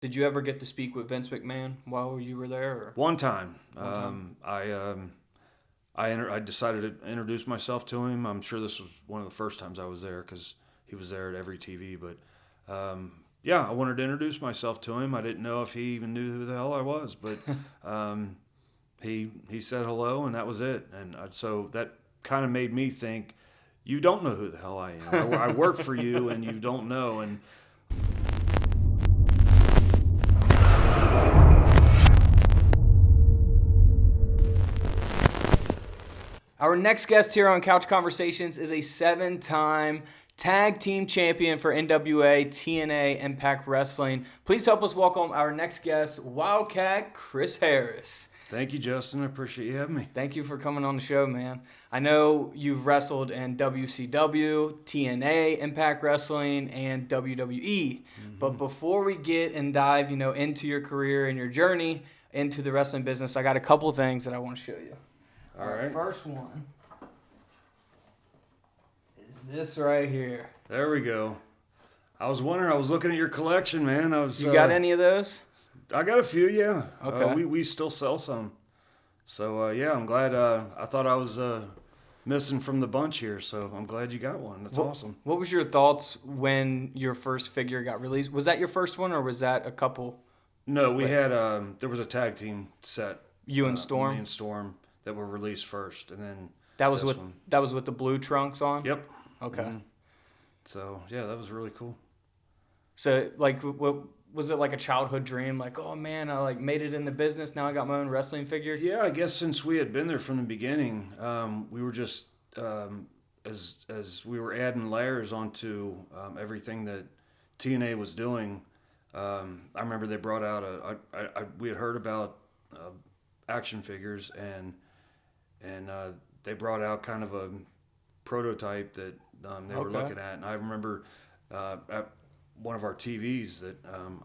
Did you ever get to speak with Vince McMahon while you were there? Or? One time. I decided to introduce myself to him. I'm sure this was one of the first times I was there because he was there at every TV. But yeah, I wanted to introduce myself to him. I didn't know if he even knew who the hell I was, but he said hello, and that was it. And so that kind of made me think, you don't know who the hell I am. I work for you, and you don't know. And Our next guest here on Couch Conversations is a 7-time tag team champion for NWA, TNA, Impact Wrestling. Please help us welcome our next guest, Wildcat Chris Harris. thank you, Justin. I appreciate you having me. Thank you for coming on the show, man. I know you've wrestled in WCW, TNA, Impact Wrestling, and WWE. But before we get and dive, into your career and your journey into the wrestling business, I got a couple things that I want to show you. All right. First one is this right here. There we go. I was wondering. I was looking at your collection, man. You got any of those? I got a few, yeah. Okay. We still sell some. So yeah, I'm glad. I thought I was missing from the bunch here, so I'm glad you got one. That's awesome. What was your thoughts when your first figure got released? Was that your first one, or was that a couple? No, we had there was a tag team set. You and Storm. Me and Storm that were released first, and then That was this with one. that was with the blue trunks on. Yep. Okay. Mhm. So yeah, that was really cool. So like, what was it, like a childhood dream? Like, oh man, I like made it in the business. Now I got my own wrestling figure. Yeah, I guess since we had been there from the beginning, we were just as we were adding layers onto everything that TNA was doing. I remember they brought out we had heard about action figures, and they brought out kind of a prototype that they were looking at, and I remember at one of our TVs that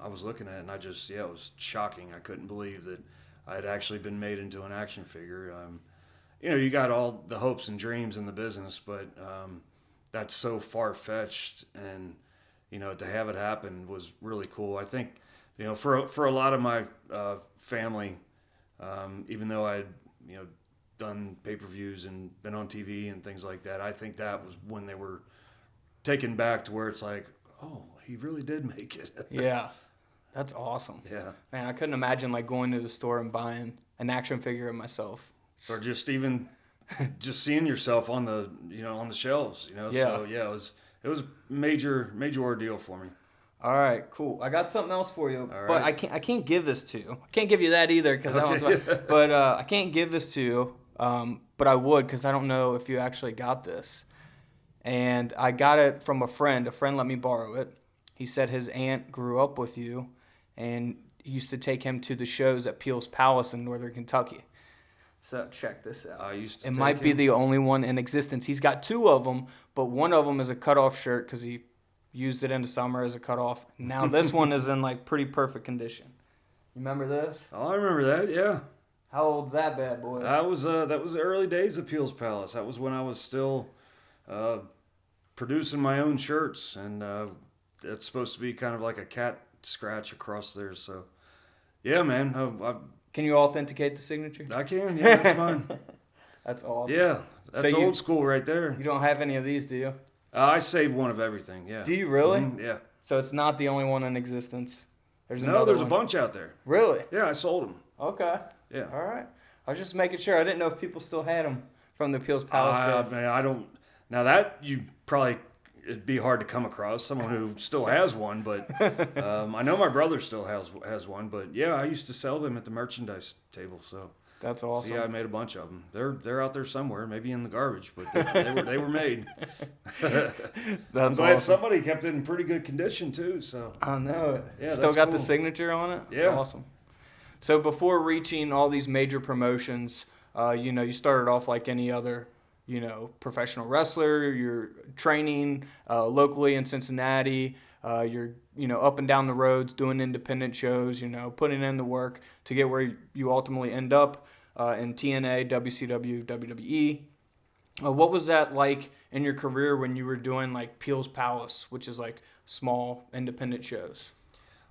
I was looking at, and it was shocking. I couldn't believe that I had actually been made into an action figure. You got all the hopes and dreams in the business, but that's so far-fetched, and to have it happen was really cool. I think for a lot of my family, even though I had done pay-per-views and been on TV and things like that, I think that was when they were taken back to where it's like, oh, he really did make it. Yeah, that's awesome. Yeah. Man, I couldn't imagine like going to the store and buying an action figure of myself. Or just even just seeing yourself on the on the shelves. Yeah. So yeah, it was a major ordeal for me. All right, cool. I got something else for you, All but right. I can't give this to you. I can't give you that either because that one's Okay. mine. But I can't give this to you. But I would, because I don't know if you actually got this. And I got it from a friend. A friend let me borrow it. He said his aunt grew up with you and used to take him to the shows at Peel's Palace in Northern Kentucky. So check this out. I used to It take might be him. the only one in existence. He's got two of them, but one of them is a cutoff shirt because he used it in the summer as a cutoff. Now this one is in like pretty perfect condition. You remember this? Oh, I remember that. Yeah. How old's that bad boy? That was the early days of Peel's Palace. That was when I was still producing my own shirts, and it's supposed to be kind of like a cat scratch across there. So, yeah, man, Can you authenticate the signature? I can. Yeah, that's mine. That's awesome. Yeah, that's So you- old school right there. You don't have any of these, do you? I saved one of everything. Yeah. Do you really? Yeah. So it's not the only one in existence. There's No, another there's one. a bunch out there. Really? Yeah, I sold them. Okay. Yeah. All right. I was just making sure. I didn't know if people still had them from the Peel's Palace days. Man, I don't. Now that it'd be hard to come across someone who still has one, but I know my brother still has one. But yeah, I used to sell them at the merchandise table. So That's awesome. yeah, I made a bunch of them. They're out there somewhere, maybe in the garbage, but they were made. I'm That's glad awesome. somebody kept it in pretty good condition too. So I know it. Yeah, Still that's got the cool. signature on it? That's Yeah. awesome. So before reaching all these major promotions, you started off like any other, professional wrestler. You're training locally in Cincinnati. You're, up and down the roads doing independent shows, putting in the work to get where you ultimately end up in TNA, WCW, WWE. What was that like in your career when you were doing like Peel's Palace, which is like small independent shows?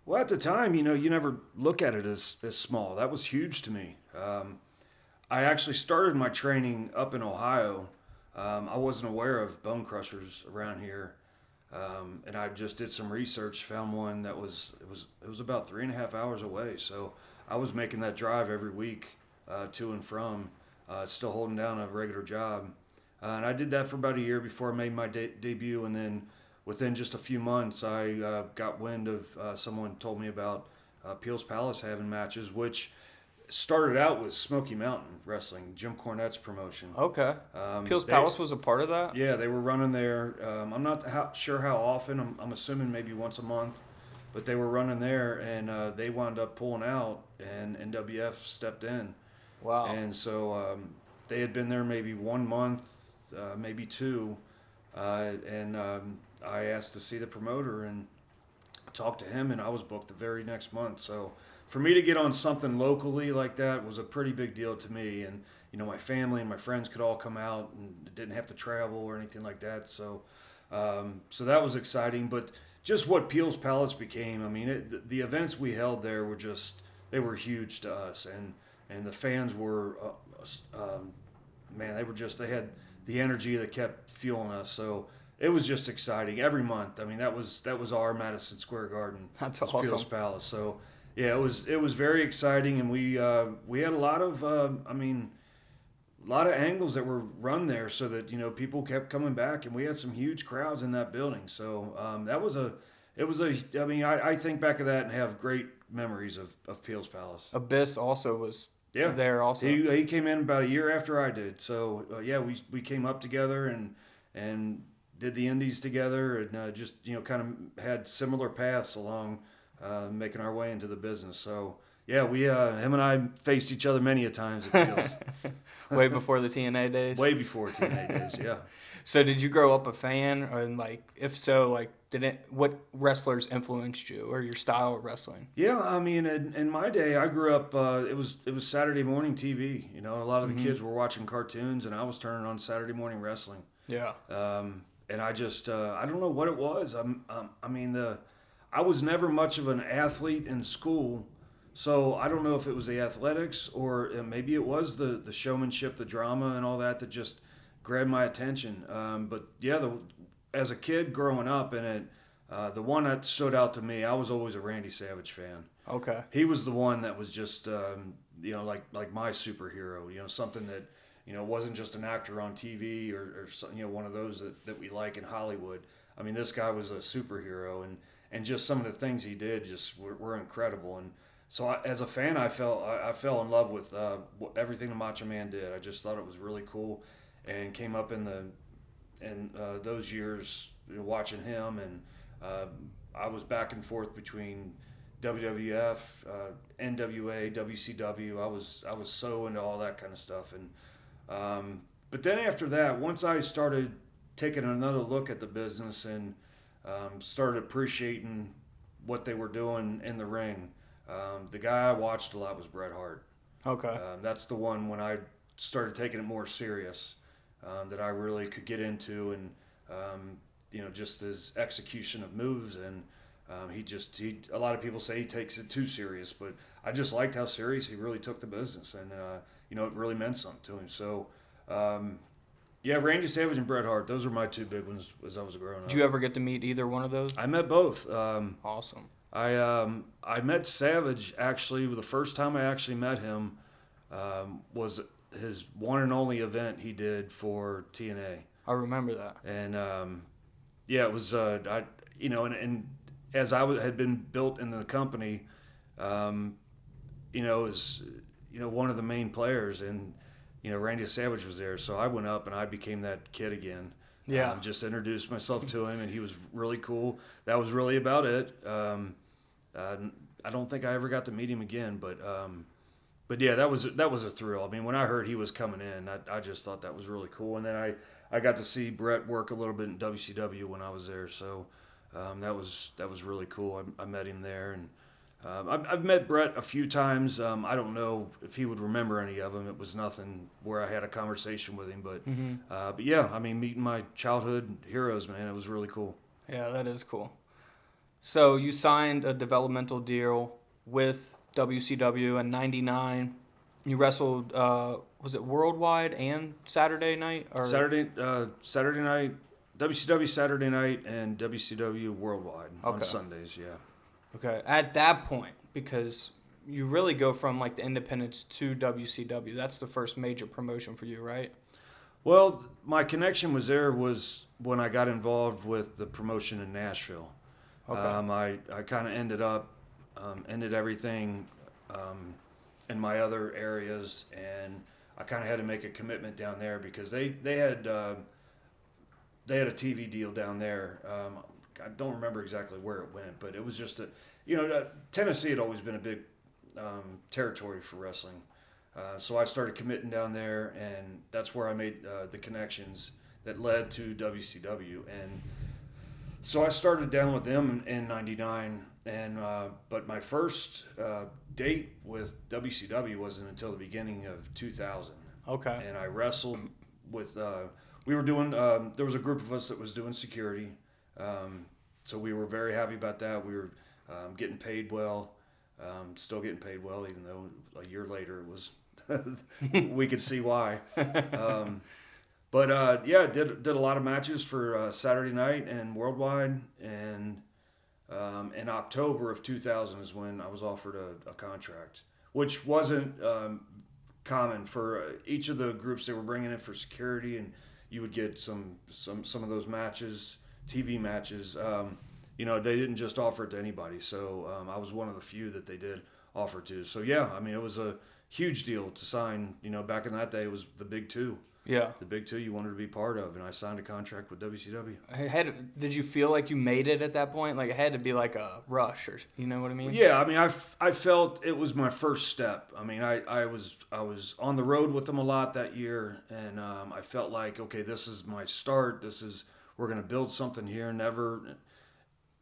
Well, at the time, you never look at it as small. That was huge to me. I actually started my training up in Ohio. I wasn't aware of bone crushers around here, and I just did some research. Found one that was about 3.5 hours away. So I was making that drive every week to and from, still holding down a regular job, and I did that for about a year before I made my debut, and then within just a few months, I got wind of someone told me about Peel's Palace having matches, which started out with Smoky Mountain Wrestling, Jim Cornette's promotion. Okay. Peel's Palace was a part of that? Yeah, they were running there. I'm not sure how often. I'm assuming maybe once a month. But they were running there, and they wound up pulling out, and NWF stepped in. Wow. And so they had been there maybe 1 month, maybe two, and I asked to see the promoter and talked to him, and I was booked the very next month. So for me to get on something locally like that was a pretty big deal to me. And, my family and my friends could all come out and didn't have to travel or anything like that. So so that was exciting. But just what Peel's Palace became, I mean, the events we held there were they were huge to us. And the fans were, man, they had the energy that kept fueling us. So it was just exciting every month. I mean, that was our Madison Square Garden. That's was awesome. Peel's Palace. So yeah, it was very exciting, and we had a lot of a lot of angles that were run there, so that people kept coming back, and we had some huge crowds in that building. So I mean, I think back of that and have great memories of Peel's Palace. Abyss also was there also. He came in about a year after I did. So we came up together and did the indies together, and just kind of had similar paths along making our way into the business. So yeah, him and I faced each other many a times at Peel's. Way before the TNA days. Way before TNA days, yeah. So did you grow up a fan, or if so, what wrestlers influenced you or your style of wrestling? Yeah, I mean, in my day, I grew up. It was Saturday morning TV. A lot of the kids were watching cartoons, and I was turning on Saturday morning wrestling. Yeah. And I just I don't know what it was. I was never much of an athlete in school, so I don't know if it was the athletics or maybe it was the showmanship, the drama, and all that just grabbed my attention. But yeah, as a kid growing up in it, the one that stood out to me, I was always a Randy Savage fan. Okay. He was the one that was just like my superhero. Something that wasn't just an actor on TV or one of those that we like in Hollywood. I mean, this guy was a superhero, and just some of the things he did just were incredible. And so as a fan, I fell in love with everything the Macho Man did. I just thought it was really cool, and came up in those years watching him, and I was back and forth between WWF, NWA, WCW. I was so into all that kind of stuff, and but then after that, once I started taking another look at the business and started appreciating what they were doing in the ring. The guy I watched a lot was Bret Hart. Okay. That's the one when I started taking it more serious, that I really could get into, and just his execution of moves, and he a lot of people say he takes it too serious, but I just liked how serious he really took the business, and it really meant something to him. So yeah, Randy Savage and Bret Hart, those were my two big ones as I was growing up. Did you ever get to meet either one of those? I met both. Awesome. I met Savage, actually. The first time I actually met him was his one and only event he did for TNA. I remember that. And yeah, it was and as I had been built in the company, it was one of the main players, and Randy Savage was there, so I went up and I became that kid again. Yeah. Just introduced myself to him, and he was really cool. That was really about it. I don't think I ever got to meet him again, but yeah, that was a thrill. I mean, when I heard he was coming in, I just thought that was really cool. And then I got to see Bret work a little bit in WCW when I was there, so that was really cool. I met him there, and I've met Bret a few times. I don't know if he would remember any of them. It was nothing where I had a conversation with him, but yeah, I mean, meeting my childhood heroes, man, it was really cool. Yeah, that is cool. So you signed a developmental deal with WCW in '99. You wrestled, was it Worldwide and Saturday night? Or Saturday night, WCW Saturday night, and WCW Worldwide on okay, Sundays. Yeah. okay. At that point, because you really go from like the independents to WCW. That's the first major promotion for you, right? Well, my connection was when I got involved with the promotion in Nashville. Okay. I kind of ended everything in my other areas, and I kind of had to make a commitment down there because they had a TV deal down there. I don't remember exactly where it went, but it was just Tennessee had always been a big territory for wrestling. So I started committing down there, and that's where I made the connections that led to WCW. And so I started down with them in '99, and but my first date with WCW wasn't until the beginning of 2000. Okay. And I wrestled with. We were doing. There was a group of us that was doing security, so we were very happy about that. We were getting paid well, still getting paid well, even though a year later it was. We could see why. But yeah, did a lot of matches for Saturday night and Worldwide, and in October of 2000 is when I was offered a contract, which wasn't common for each of the groups they were bringing in for security, and you would get some of those matches, TV matches. They didn't just offer it to anybody, so I was one of the few that they did offer to. So yeah, I mean, it was a huge deal to sign. Back in that day, it was the big two. Yeah. The big two you wanted to be part of, and I signed a contract with WCW. Did you feel like you made it at that point? Like it had to be like a rush, or you know what I mean? Yeah, I mean, I felt it was my first step. I mean, I was on the road with them a lot that year, and I felt like, okay, this is my start. We're going to build something here. Never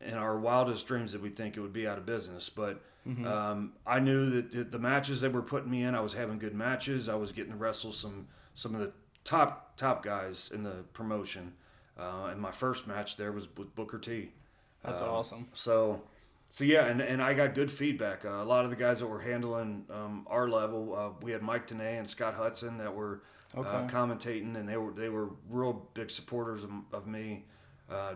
in our wildest dreams did we think it would be out of business, but I knew that the matches they were putting me in, I was having good matches. I was getting to wrestle some of the top guys in the promotion, and my first match there was with Booker T. That's awesome. So yeah, and I got good feedback. A lot of the guys that were handling our level, we had Mike TNA and Scott Hudson that were commentating, and they were real big supporters of me.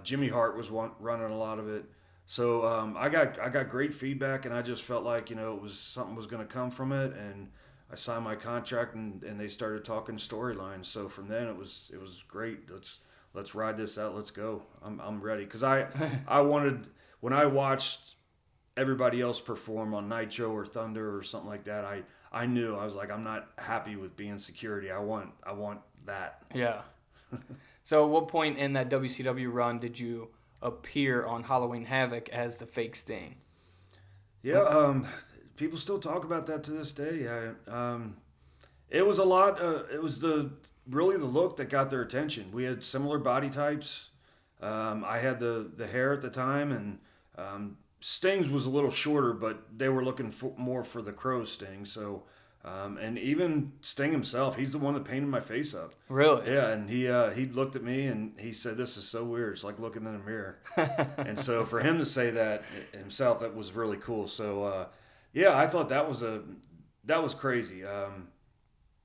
Jimmy Hart was running a lot of it. So I got great feedback, and I just felt like it was something was going to come from it, and I signed my contract, and they started talking storylines. So from then it was great. Let's ride this out. Let's go. I'm ready, because I wanted, when I watched everybody else perform on Nitro or Thunder or something like that, I knew, I was like, I'm not happy with being security. I want that. Yeah. So at what point in that WCW run did you appear on Halloween Havoc as the fake Sting? Yeah, people still talk about that to this day. It was a lot. It was really the look that got their attention. We had similar body types. I had the hair at the time, and Sting's was a little shorter, but they were looking more for the Crow Sting. So, and even Sting himself, he's the one that painted my face up. Really? Yeah, and he looked at me and he said, "This is so weird. It's like looking in a mirror." And so for him to say that himself, that was really cool. So yeah, I thought that was crazy.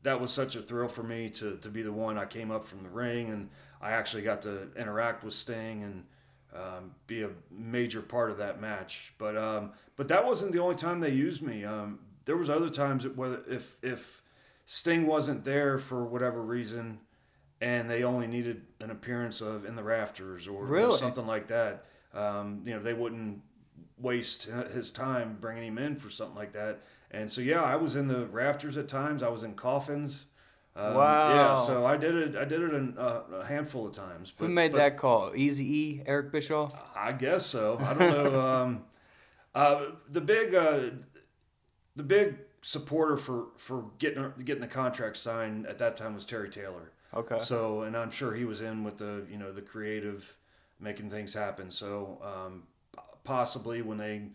That was such a thrill for me to be the one. I came up from the ring, and I actually got to interact with Sting and be a major part of that match. But that wasn't the only time they used me. There was other times that if Sting wasn't there for whatever reason, and they only needed an appearance of in the rafters or something like that, they wouldn't waste his time bringing him in for something like that. And so yeah, I was in the rafters at times. I was in coffins. Wow. Yeah, so I did it a handful of times. Who made that call? Eazy-E, Eric Bischoff? I guess so. I don't know. The big supporter for getting the contract signed at that time was Terry Taylor. Okay. So, and I'm sure he was in with the creative, making things happen. So possibly when they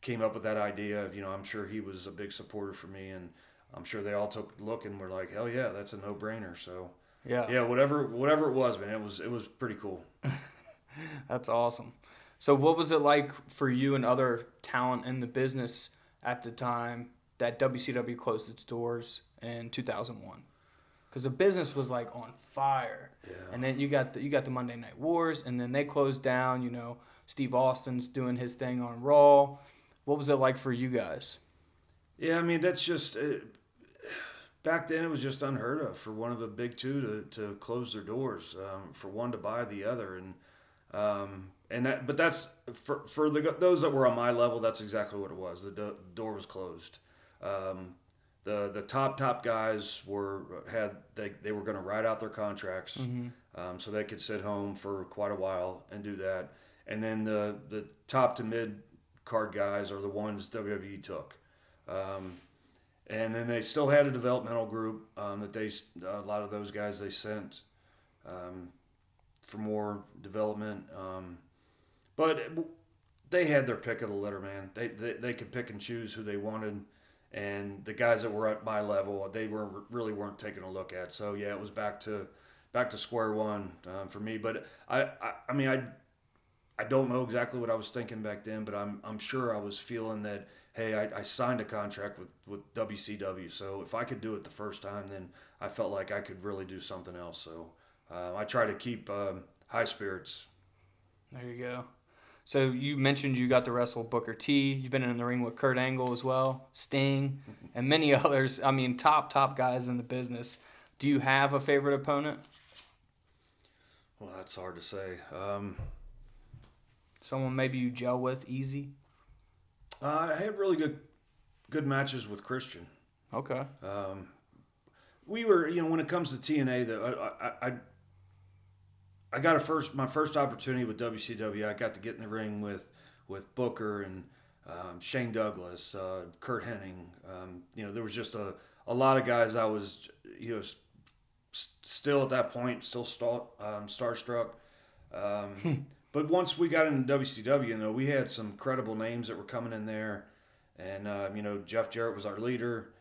came up with that idea, I'm sure he was a big supporter for me, and I'm sure they all took a look and were like, hell yeah, that's a no-brainer. So yeah, whatever it was, man, it was pretty cool. That's awesome. So what was it like for you and other talent in the business at the time that WCW closed its doors in 2001? Because the business was like on fire, Yeah. and then you got the Monday Night Wars, and then they closed down. You know, Steve Austin's doing his thing on Raw. What was it like for you guys? Yeah, I mean that's just back then it was just unheard of for one of the big two to close their doors, for one to buy the other, and that. But that's for those that were on my level. That's exactly what it was. The door was closed. Um, the top guys they were going to ride out their contracts, Mm-hmm. so they could sit home for quite a while and do that. And then the top to mid card guys are the ones WWE took. Um, and then they still had a developmental group that a lot of those guys they sent um, for more development. But they had their pick of the litter, man. They could pick and choose who they wanted, and the guys that were at my level, they really weren't taking a look at. So yeah, it was back to square one for me. But I mean I don't know exactly what I was thinking back then, but I'm sure I was feeling that hey, I signed a contract with WCW, so if I could do it the first time, then I felt like I could really do something else. So I try to keep high spirits. There you go. So you mentioned you got to wrestle Booker T. You've been in the ring with Kurt Angle as well, Sting, and many others. I mean, top guys in the business. Do you have a favorite opponent? Well, that's hard to say. Someone maybe you gel with easy? I had really good matches with Christian. Okay. We were, when it comes to TNA, I got my first opportunity with WCW. I got to get in the ring with Booker and Shane Douglas, Kurt Hennig. There was just a lot of guys I was, still at that point, still starstruck. But once we got into WCW, we had some credible names that were coming in there, and Jeff Jarrett was our leader.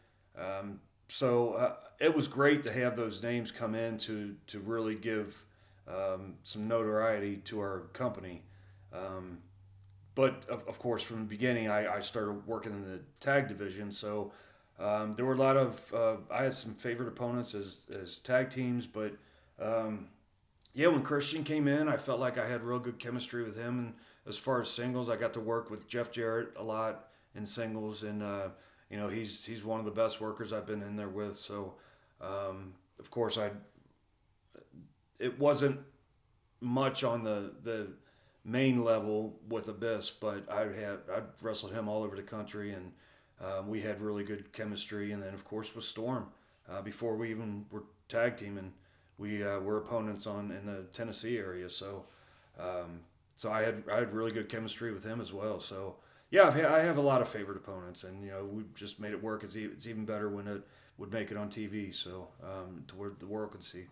So it was great to have those names come in to really give some notoriety to our company. But of course, from the beginning, I started working in the tag division, so there were a lot of I had some favorite opponents as tag teams, but. Yeah, when Christian came in, I felt like I had real good chemistry with him. And as far as singles, I got to work with Jeff Jarrett a lot in singles, and he's one of the best workers I've been in there with. So, of course, it wasn't much on the main level with Abyss, but I'd wrestled him all over the country, and we had really good chemistry. And then, of course, with Storm, before we even were tag teaming. We were opponents in the Tennessee area, so I had really good chemistry with him as well. So yeah, I have a lot of favorite opponents, and we just made it work. It's even better when it would make it on TV, so to where the world could see.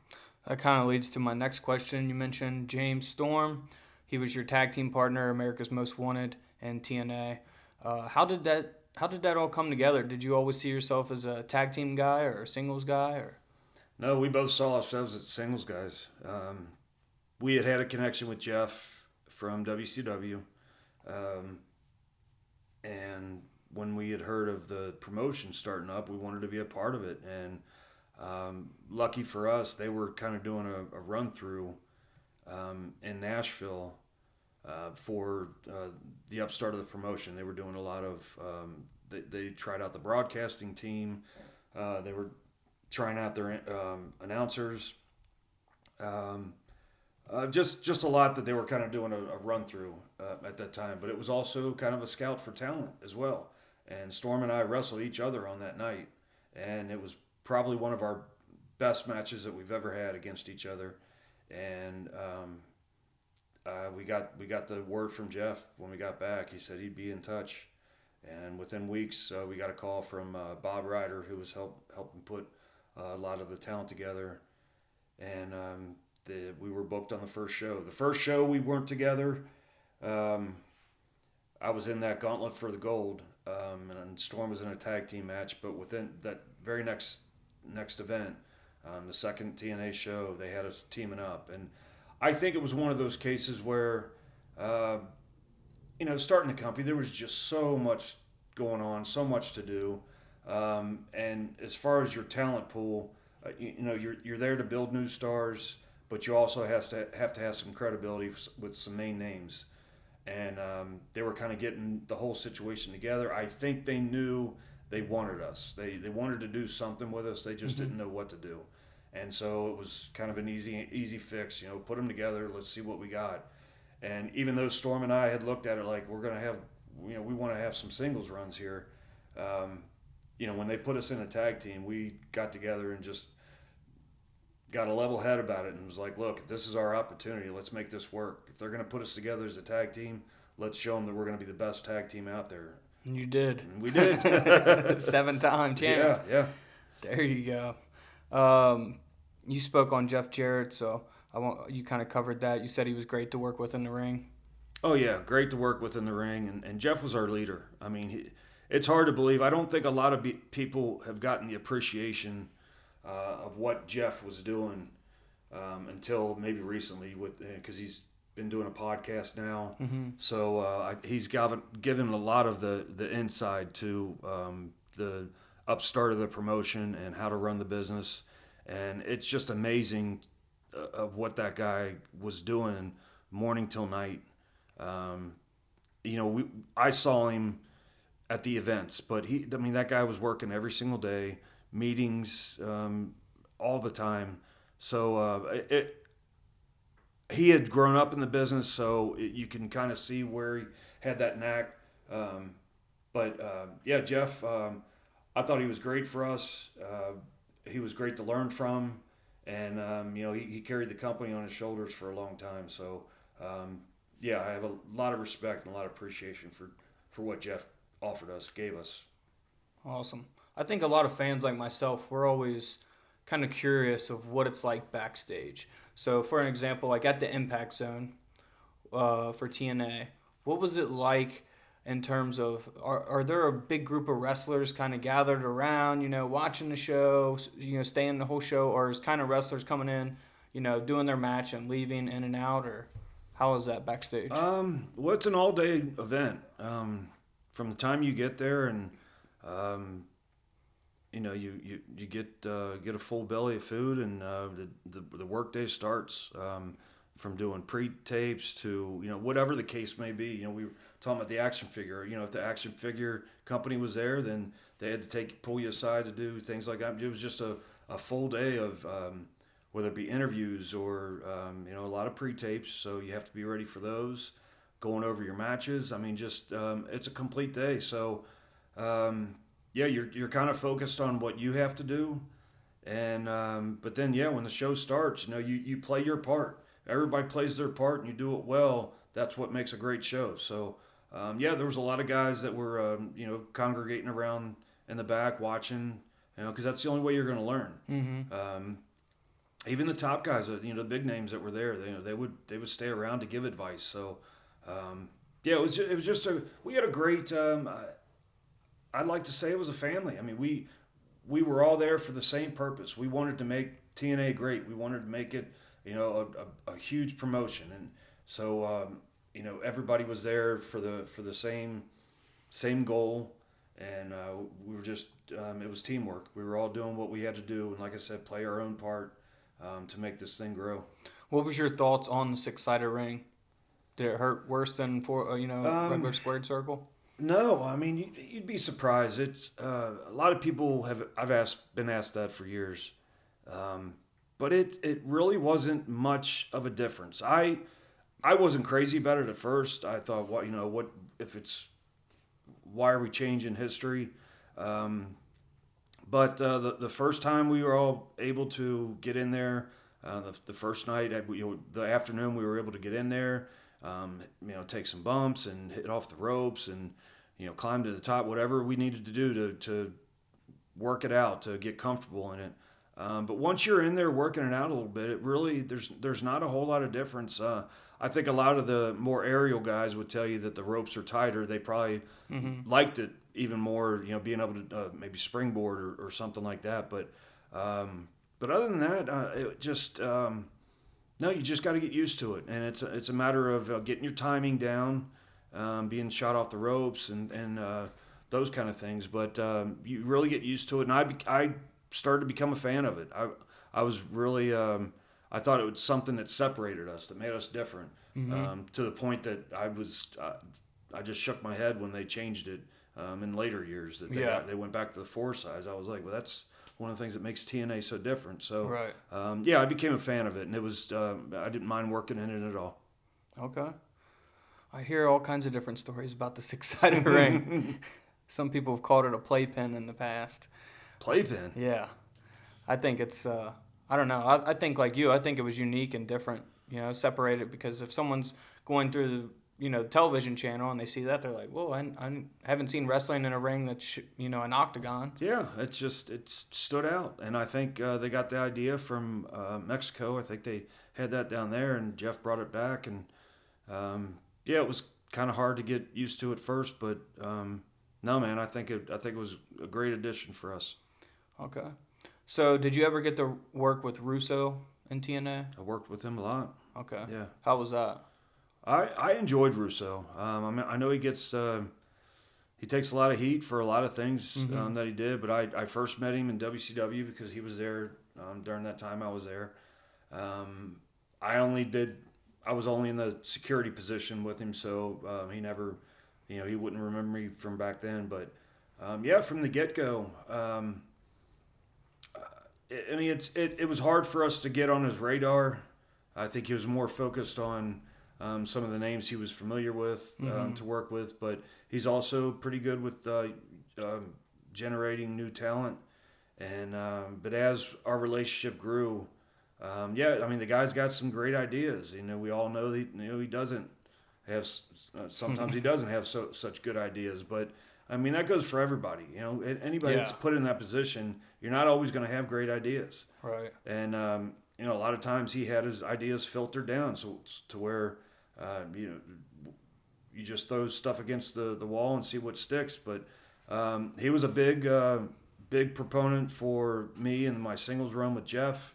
That kind of leads to my next question. You mentioned James Storm. He was your tag team partner, America's Most Wanted, and TNA. How did that all come together? Did you always see yourself as a tag team guy or a singles guy, or? No, we both saw ourselves as singles guys. We had a connection with Jeff from WCW. And when we had heard of the promotion starting up, we wanted to be a part of it. And lucky for us, they were kind of doing a run-through in Nashville for the upstart of the promotion. They were doing a lot of they tried out the broadcasting team. They were trying out their announcers. Just a lot that they were kind of doing a run through at that time. But it was also kind of a scout for talent as well. And Storm and I wrestled each other on that night. And it was probably one of our best matches that we've ever had against each other. And we got the word from Jeff when we got back. He said he'd be in touch. And within weeks, we got a call from Bob Ryder, who was helping put a lot of the talent together, and we were booked on the first show. The first show we weren't together. I was in that gauntlet for the gold, and Storm was in a tag team match. But within that very next event, the second TNA show, they had us teaming up, and I think it was one of those cases where starting the company, there was just so much going on, so much to do. And as far as your talent pool, you're there to build new stars, but you also have to have some credibility with some main names. And they were kind of getting the whole situation together. I think they knew they wanted us. They wanted to do something with us. They just didn't know what to do. And so it was kind of an easy fix. Put them together. Let's see what we got. And even though Storm and I had looked at it like we're going to have, we want to have some singles runs here. When they put us in a tag team, we got together and just got a level head about it and was like, look, this is our opportunity. Let's make this work. If they're going to put us together as a tag team, let's show them that we're going to be the best tag team out there. And you did. And we did. 7-time champ. Yeah. There you go. You spoke on Jeff Jarrett, so you kind of covered that. You said he was great to work with in the ring. Oh, yeah, great to work with in the ring. And Jeff was our leader. I mean, it's hard to believe. I don't think a lot of people have gotten the appreciation of what Jeff was doing until maybe recently, because he's been doing a podcast now. Mm-hmm. So he's given a lot of the inside to the upstart of the promotion and how to run the business. And it's just amazing of what that guy was doing morning till night. I saw him at the events, but that guy was working every single day, meetings all the time. So he had grown up in the business, so you can kind of see where he had that knack. Jeff, I thought he was great for us. He was great to learn from, and he carried the company on his shoulders for a long time. So I have a lot of respect and a lot of appreciation for what Jeff gave us. Awesome. I think a lot of fans like myself, we're always kind of curious of what it's like backstage. So for an example, like at the Impact Zone for TNA, what was it like in terms of, are there a big group of wrestlers kind of gathered around, watching the show, staying the whole show, or is kind of wrestlers coming in, doing their match and leaving in and out, or how is that backstage? Well, it's an all-day event. From the time you get there and you get a full belly of food, and the work day starts from doing pre-tapes to whatever the case may be. We were talking about the action figure. If the action figure company was there, then they had to pull you aside to do things like that. It was just a full day of whether it be interviews or a lot of pre-tapes. So you have to be ready for those. Going over your matches. I mean, just it's a complete day. So. You're kind of focused on what you have to do, and but then when the show starts, you play your part. Everybody plays their part, and you do it well. That's what makes a great show. So there was a lot of guys that were congregating around in the back watching, because that's the only way you're going to learn. Mm-hmm. Even the top guys, the big names that were there, they would stay around to give advice. So it was just we had a great. I'd like to say it was a family. I mean, we were all there for the same purpose. We wanted to make TNA great. We wanted to make it, a huge promotion, and so everybody was there for the same goal, and we were just it was teamwork. We were all doing what we had to do, and like I said, play our own part to make this thing grow. What was your thoughts on the 6-sided ring? Did it hurt worse than regular squared circle? No, I mean you'd be surprised. It's a lot of people been asked that for years, but it really wasn't much of a difference. I wasn't crazy about it at first. I thought, what if it's, why are we changing history? But the first time we were all able to get in there, the first night, the afternoon we were able to get in there. Take some bumps and hit off the ropes and, climb to the top, whatever we needed to do to work it out, to get comfortable in it. But once you're in there working it out a little bit, it really, there's not a whole lot of difference. I think a lot of the more aerial guys would tell you that the ropes are tighter. They probably liked it even more, being able to maybe springboard or something like that. But other than that, it just, no, you just got to get used to it. And it's a matter of getting your timing down, being shot off the ropes and those kind of things. But you really get used to it, and I started to become a fan of it. I was really I thought it was something that separated us, that made us different, to the point that I just shook my head when they changed it in later years, that they went back to the 4 size. I was like, well, that's one of the things that makes TNA so different. So Right. I became a fan of it, and it was I didn't mind working in it at all. Okay. I hear all kinds of different stories about the 6-sided ring. Some people have called it a playpen in the past. Playpen? Yeah. I think it's, I don't know. I think like you, I think it was unique and different, separated, because if someone's going through the, the television channel and they see that, they're like, whoa, I haven't seen wrestling in a ring that's, an octagon. Yeah, it stood out. And I think they got the idea from Mexico. I think they had that down there, and Jeff brought it back. And it was kind of hard to get used to at first, but no, man, I think it was a great addition for us. Okay. So did you ever get to work with Russo in TNA? I worked with him a lot. Okay. Yeah. How was that? I enjoyed Russo. I know he takes a lot of heat for a lot of things that he did, but I first met him in WCW because he was there during that time I was there. I was only in the security position with him, so he never, he wouldn't remember me from back then. But from the get-go, it was hard for us to get on his radar. I think he was more focused on some of the names he was familiar with to work with, but he's also pretty good with generating new talent. And but as our relationship grew, the guy's got some great ideas. We all know that he doesn't have. Sometimes he doesn't have such good ideas, but that goes for everybody. Anybody that's put in that position, you're not always going to have great ideas. Right. And a lot of times he had his ideas filtered down so to where you just throw stuff against the wall and see what sticks. But he was a big proponent for me in my singles run with Jeff.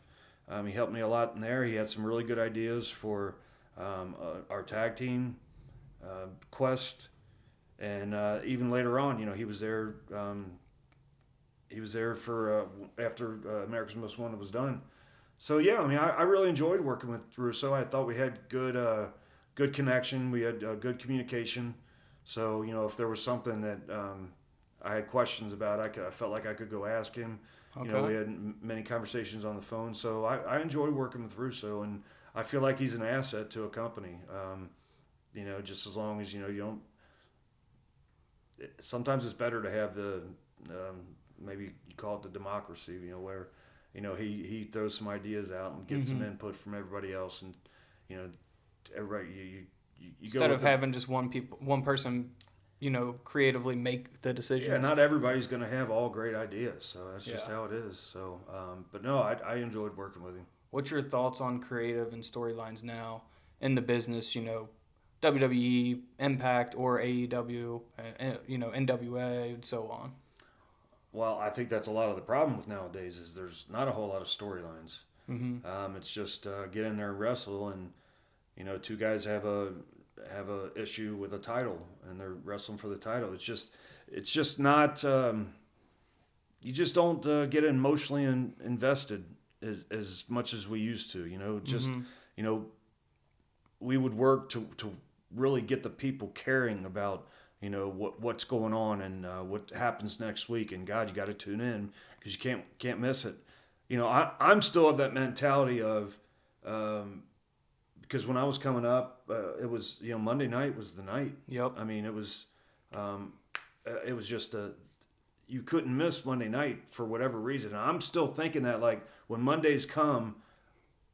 He helped me a lot in there. He had some really good ideas for our tag team quest, and even later on, he was there. He was there for after America's Most Wanted was done. So I really enjoyed working with Russo. I thought we had good connection. We had good communication. So if there was something that I had questions about, I felt like I could go ask him. Okay. We had many conversations on the phone. So I enjoyed working with Russo, and I feel like he's an asset to a company. Just as long as you don't. Sometimes it's better to have the maybe you call it the democracy. Where he throws some ideas out and gets some input from everybody else, and everybody you instead of having just one person, creatively make the decisions. Yeah, not everybody's going to have all great ideas, so that's just how it is. So, but no, I enjoyed working with him. What's your thoughts on creative and storylines now in the business? WWE, Impact, or AEW, NWA, and so on. Well, I think that's a lot of the problem with nowadays is there's not a whole lot of storylines. It's just get in there and wrestle, and two guys have a issue with a title, and they're wrestling for the title. It's just not. You just don't get emotionally invested as much as we used to. We would work to really get the people caring about what's going on and what happens next week. And God, you got to tune in because you can't miss it. I'm still of that mentality of because when I was coming up, it was Monday night was the night. Yep. It was just you couldn't miss Monday night for whatever reason. And I'm still thinking that like when Mondays come,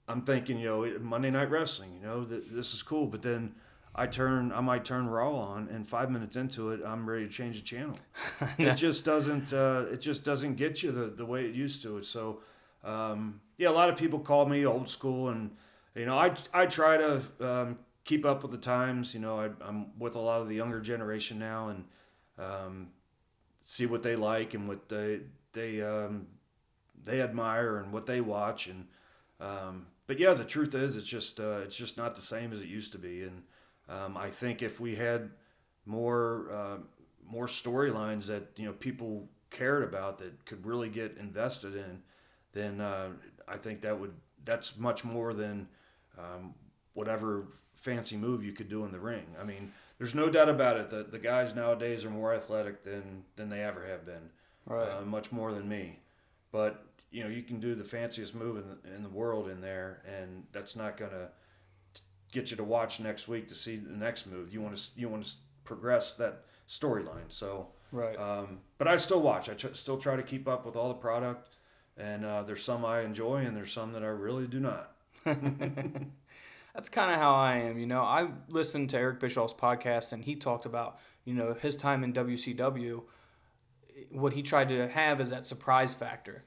I'm thinking Monday Night Wrestling. This is cool, but then I might turn Raw on, and 5 minutes into it, I'm ready to change the channel. It just doesn't get you the way it used to. So a lot of people call me old school, and I try to keep up with the times. I'm with a lot of the younger generation now, and see what they like and what they admire and what they watch. And but the truth is it's just not the same as it used to be. And I think if we had more storylines that people cared about that could really get invested in, then I think that's much more than whatever fancy move you could do in the ring. I mean, there's no doubt about it that the guys nowadays are more athletic than they ever have been, Right. much more than me. But you can do the fanciest move in the world in there, and that's not gonna get you to watch next week to see the next move. You want to progress that storyline. So, Right. but I still watch. Still try to keep up with all the product, and there's some I enjoy, and there's some that I really do not. That's kind of how I am. I listened to Eric Bischoff's podcast, and he talked about, his time in WCW. What he tried to have is that surprise factor.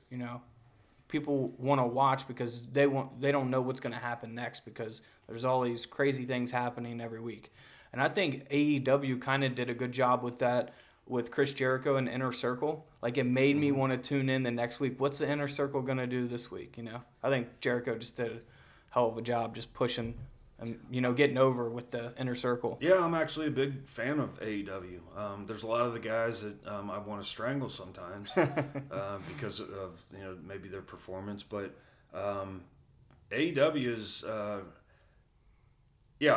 People want to watch because they don't know what's going to happen next because there's all these crazy things happening every week. And I think AEW kind of did a good job with that with Chris Jericho and Inner Circle. Like, it made me want to tune in the next week. What's the Inner Circle going to do this week? I think Jericho just did a hell of a job just pushing and, getting over with the Inner Circle. Yeah, I'm actually a big fan of AEW. There's a lot of the guys that I want to strangle sometimes because of maybe their performance, but AEW is I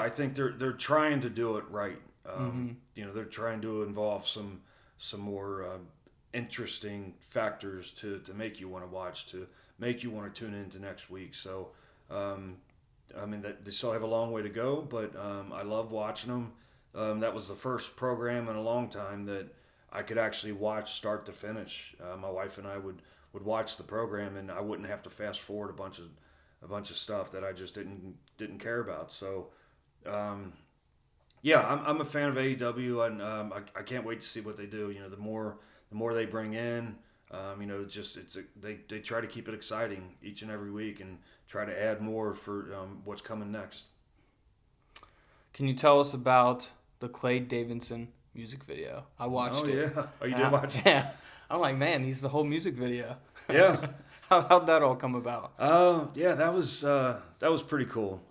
think they're trying to do it right. They're trying to involve some more interesting factors to make you want to watch, to make you want to tune into next week. So. I mean, they still have a long way to go, but I love watching them. That was the first program in a long time that I could actually watch start to finish. My wife and I would watch the program, and I wouldn't have to fast forward a bunch of stuff that I just didn't care about. So, I'm a fan of AEW, and I can't wait to see what they do. The more they bring in. They try to keep it exciting each and every week and try to add more for what's coming next. Can you tell us about the Clay Davidson music video? I watched it. Oh, yeah. Oh, you did watch it? Yeah. I'm like, man, he's the whole music video. Yeah. How'd that all come about? Yeah, that was pretty cool.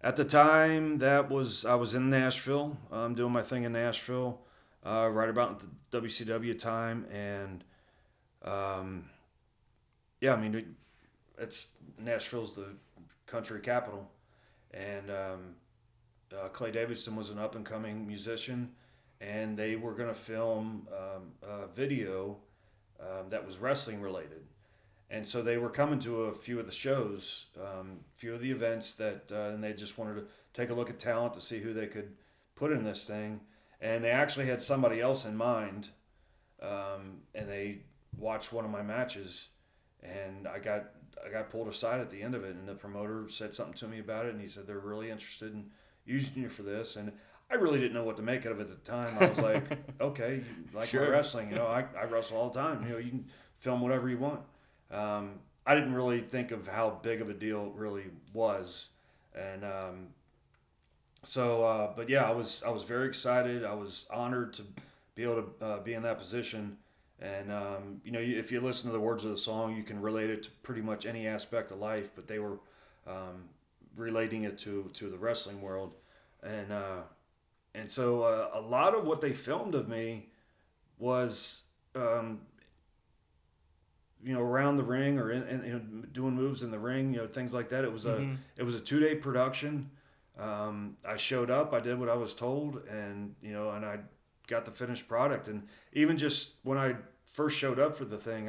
At the time, I was in Nashville, doing my thing in Nashville. Right about the WCW time, and Nashville's the country capital, and Clay Davidson was an up and coming musician, and they were going to film a video that was wrestling related, and so they were coming to a few of the shows, a few of the events and they just wanted to take a look at talent to see who they could put in this thing. And they actually had somebody else in mind, and they watched one of my matches, and I got pulled aside at the end of it, and the promoter said something to me about it, and he said they're really interested in using you for this, and I really didn't know what to make of it at the time. I was like, okay, you like Sure. my wrestling, I wrestle all the time, you can film whatever you want. I didn't really think of how big of a deal it really was, and but yeah, I was very excited. I was honored to be able to be in that position. And if you listen to the words of the song, you can relate it to pretty much any aspect of life. But they were relating it to the wrestling world, and so a lot of what they filmed of me was around the ring or in doing moves in the ring, things like that. It was a 2-day production. I showed up, I did what I was told, and and I got the finished product. And even just when I first showed up for the thing,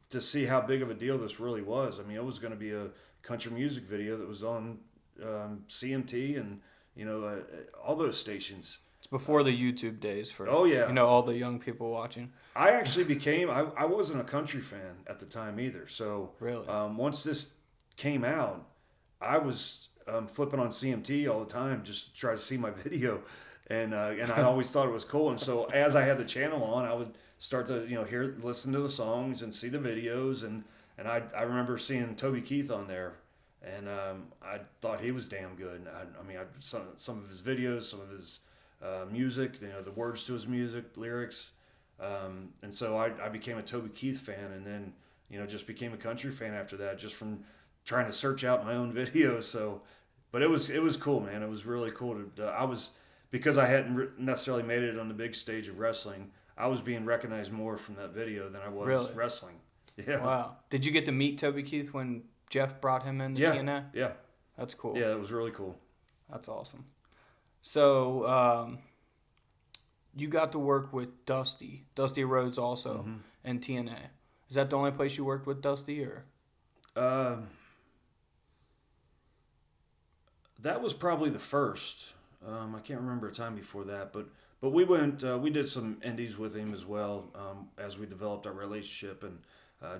to see how big of a deal this really was. I mean, it was going to be a country music video that was on CMT and all those stations. It's before the YouTube days for all the young people watching. I actually I wasn't a country fan at the time either. So really, once this came out, I was flipping on CMT all the time just to try to see my video, and I always thought it was cool. And so as I had the channel on, I would start to listen to the songs and see the videos, and I remember seeing Toby Keith on there, and I thought he was damn good. Some of his videos, some of his music, the words to his music, lyrics, and so I became a Toby Keith fan, and then just became a country fan after that, just from trying to search out my own videos. So, but it was cool, man. It was really cool to. because I hadn't necessarily made it on the big stage of wrestling, I was being recognized more from that video than I was Really? wrestling. Yeah. Wow. Did you get to meet Toby Keith when Jeff brought him into Yeah. TNA? Yeah. That's cool. Yeah, it was really cool. That's awesome. So, you got to work with Dusty Rhodes also, in TNA. Is that the only place you worked with Dusty, or? That was probably the first. I can't remember a time before that, but we went. We did some indies with him as well as we developed our relationship, and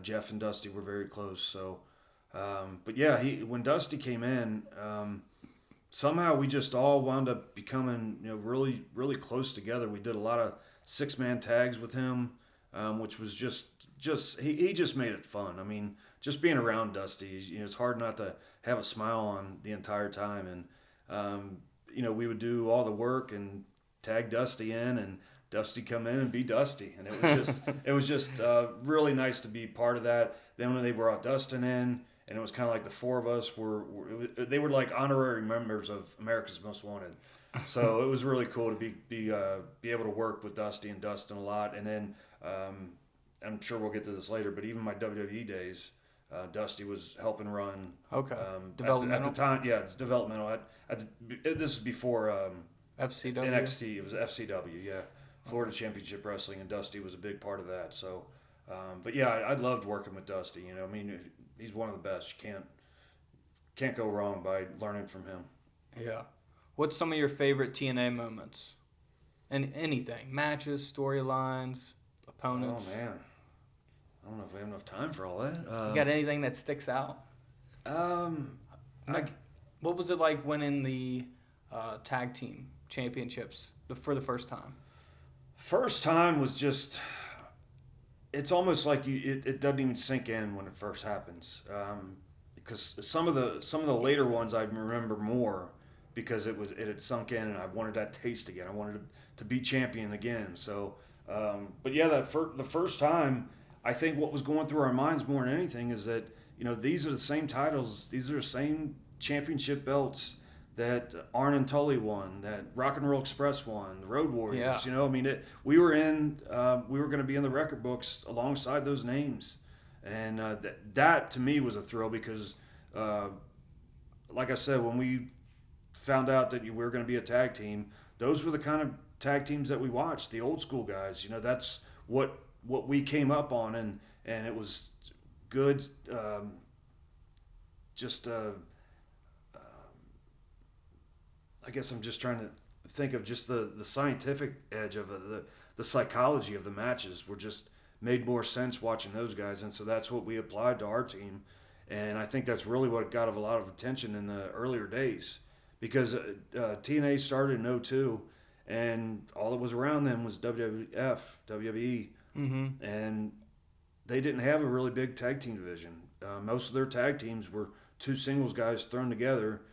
Jeff and Dusty were very close. So, but yeah, when Dusty came in, somehow we just all wound up becoming really really close together. We did a lot of 6-man tags with him, which was just he just made it fun. I mean, just being around Dusty, it's hard not to have a smile on the entire time. And we would do all the work and tag Dusty in, and Dusty come in and be Dusty, and it was just really nice to be part of that. Then when they brought Dustin in, and it was kind of like the four of us they were like honorary members of America's Most Wanted. So it was really cool to be able to work with Dusty and Dustin a lot. And then I'm sure we'll get to this later, but even my WWE days, Dusty was helping run. Okay. Developmental. At the time, yeah, it's developmental. This is before FCW? NXT. It was FCW, yeah. Florida Championship Wrestling, and Dusty was a big part of that. So, but yeah, I loved working with Dusty. I mean, he's one of the best. You can't go wrong by learning from him. Yeah. What's some of your favorite TNA moments? And anything, matches, storylines, opponents. Oh man, I don't know if we have enough time for all that. You got anything that sticks out? What was it like winning the tag team championships for the first time? First time was just, it's almost like it doesn't even sink in when it first happens, because some of the later ones I remember more because it had sunk in and I wanted that taste again. I wanted to be champion again. So, but yeah, the first time, I think what was going through our minds more than anything is that these are the same titles, these are the same championship belts that Arn and Tully won, that Rock and Roll Express won, the Road Warriors. Yeah. I mean, we were going to be in the record books alongside those names, and that to me was a thrill because, like I said, when we found out that we were going to be a tag team, those were the kind of tag teams that we watched, the old school guys. That's what we came up on, and it was good. I guess I'm just trying to think of just the scientific edge of the psychology of the matches were just made more sense watching those guys, and so that's what we applied to our team, and I think that's really what got a lot of attention in the earlier days because TNA started in 2002, and all that was around them was WWF, WWE, and they didn't have a really big tag team division. Most of their tag teams were two singles guys thrown together.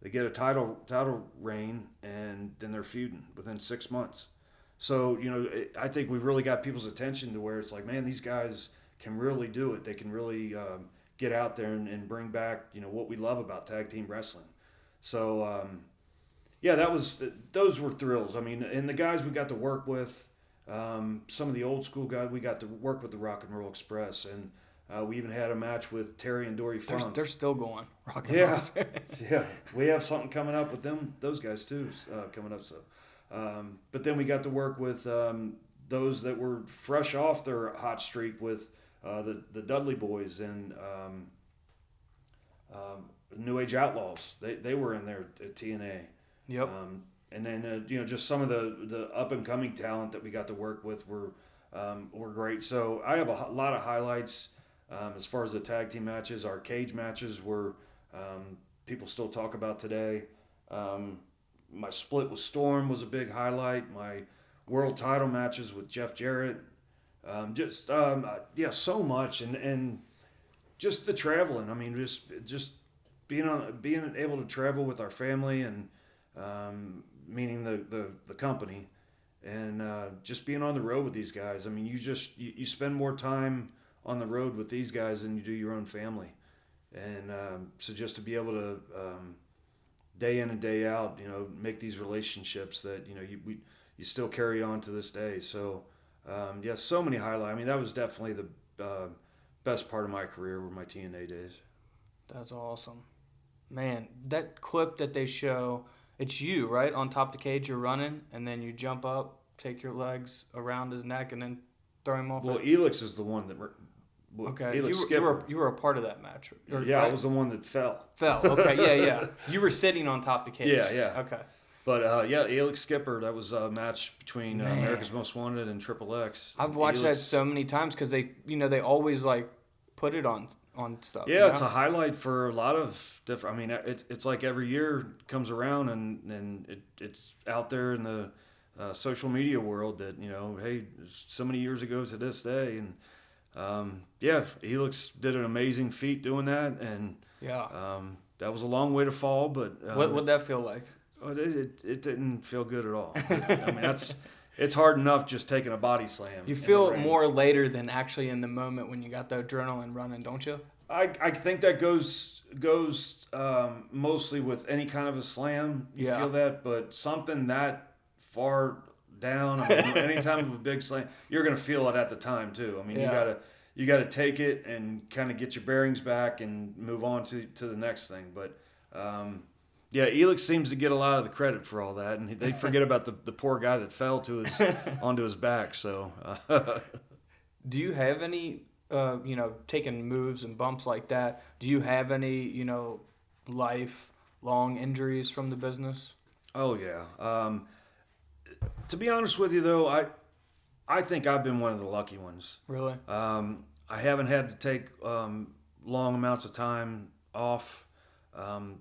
They get a title reign, and then they're feuding within 6 months. So, I think we've really got people's attention to where it's like, man, these guys can really do it. They can really get out there and bring back, what we love about tag team wrestling. So, yeah, those were thrills. I mean, and the guys we got to work with, some of the old school guys, we got to work with the Rock and Roll Express, and we even had a match with Terry and Dory Funk. They're still going. Rock and Roll. Yeah. We have something coming up with those guys too, coming up. So, but then we got to work with those that were fresh off their hot streak with the Dudley Boys and New Age Outlaws. They were in there at TNA. Yep. And then just some of the up and coming talent that we got to work with were great. So I have a lot of highlights. As far as the tag team matches, our cage matches were people still talk about today. My split with Storm was a big highlight. My world title matches with Jeff Jarrett. So much, and just the traveling. I mean, just being able to travel with our family and meaning the company, and just being on the road with these guys. I mean, you spend more time on the road with these guys than you do your own family. And so just to be able to day in and day out, make these relationships that you still carry on to this day. So yeah, so many highlights. I mean, that was definitely the best part of my career were my TNA days. That's awesome. Man, that clip that they show, it's you, right? On top of the cage, you're running, and then you jump up, take your legs around his neck, and then throw him off. Well, Elix is the one that... Okay, Elix you were a part of that match. Yeah, right? I was the one that fell. Okay, yeah. You were sitting on top of the cage. Yeah. Okay. But yeah, Elix Skipper, that was a match between America's Most Wanted and Triple X. I've watched that so many times because they always like put it on stuff. Yeah, it's a highlight for a lot of different. I mean, it's like every year comes around and it's out there in the social media world that hey, so many years ago to this day, and yeah, Elix did an amazing feat doing that, and that was a long way to fall, but what'd that feel like? It didn't feel good at all. I mean, it's hard enough just taking a body slam. You feel it more later than actually in the moment when you got the adrenaline running, don't you? I think that goes mostly with any kind of a slam. You feel that, but something that far down, I mean, any time of a big slam, you're gonna feel it at the time too. I mean, you gotta take it and kind of get your bearings back and move on to the next thing. But yeah, Elix seems to get a lot of the credit for all that, and they forget about the poor guy that fell onto his back. So, do you have any, taking moves and bumps like that? Do you have any, lifelong injuries from the business? Oh yeah. To be honest with you, though, I think I've been one of the lucky ones. Really? I haven't had to take long amounts of time off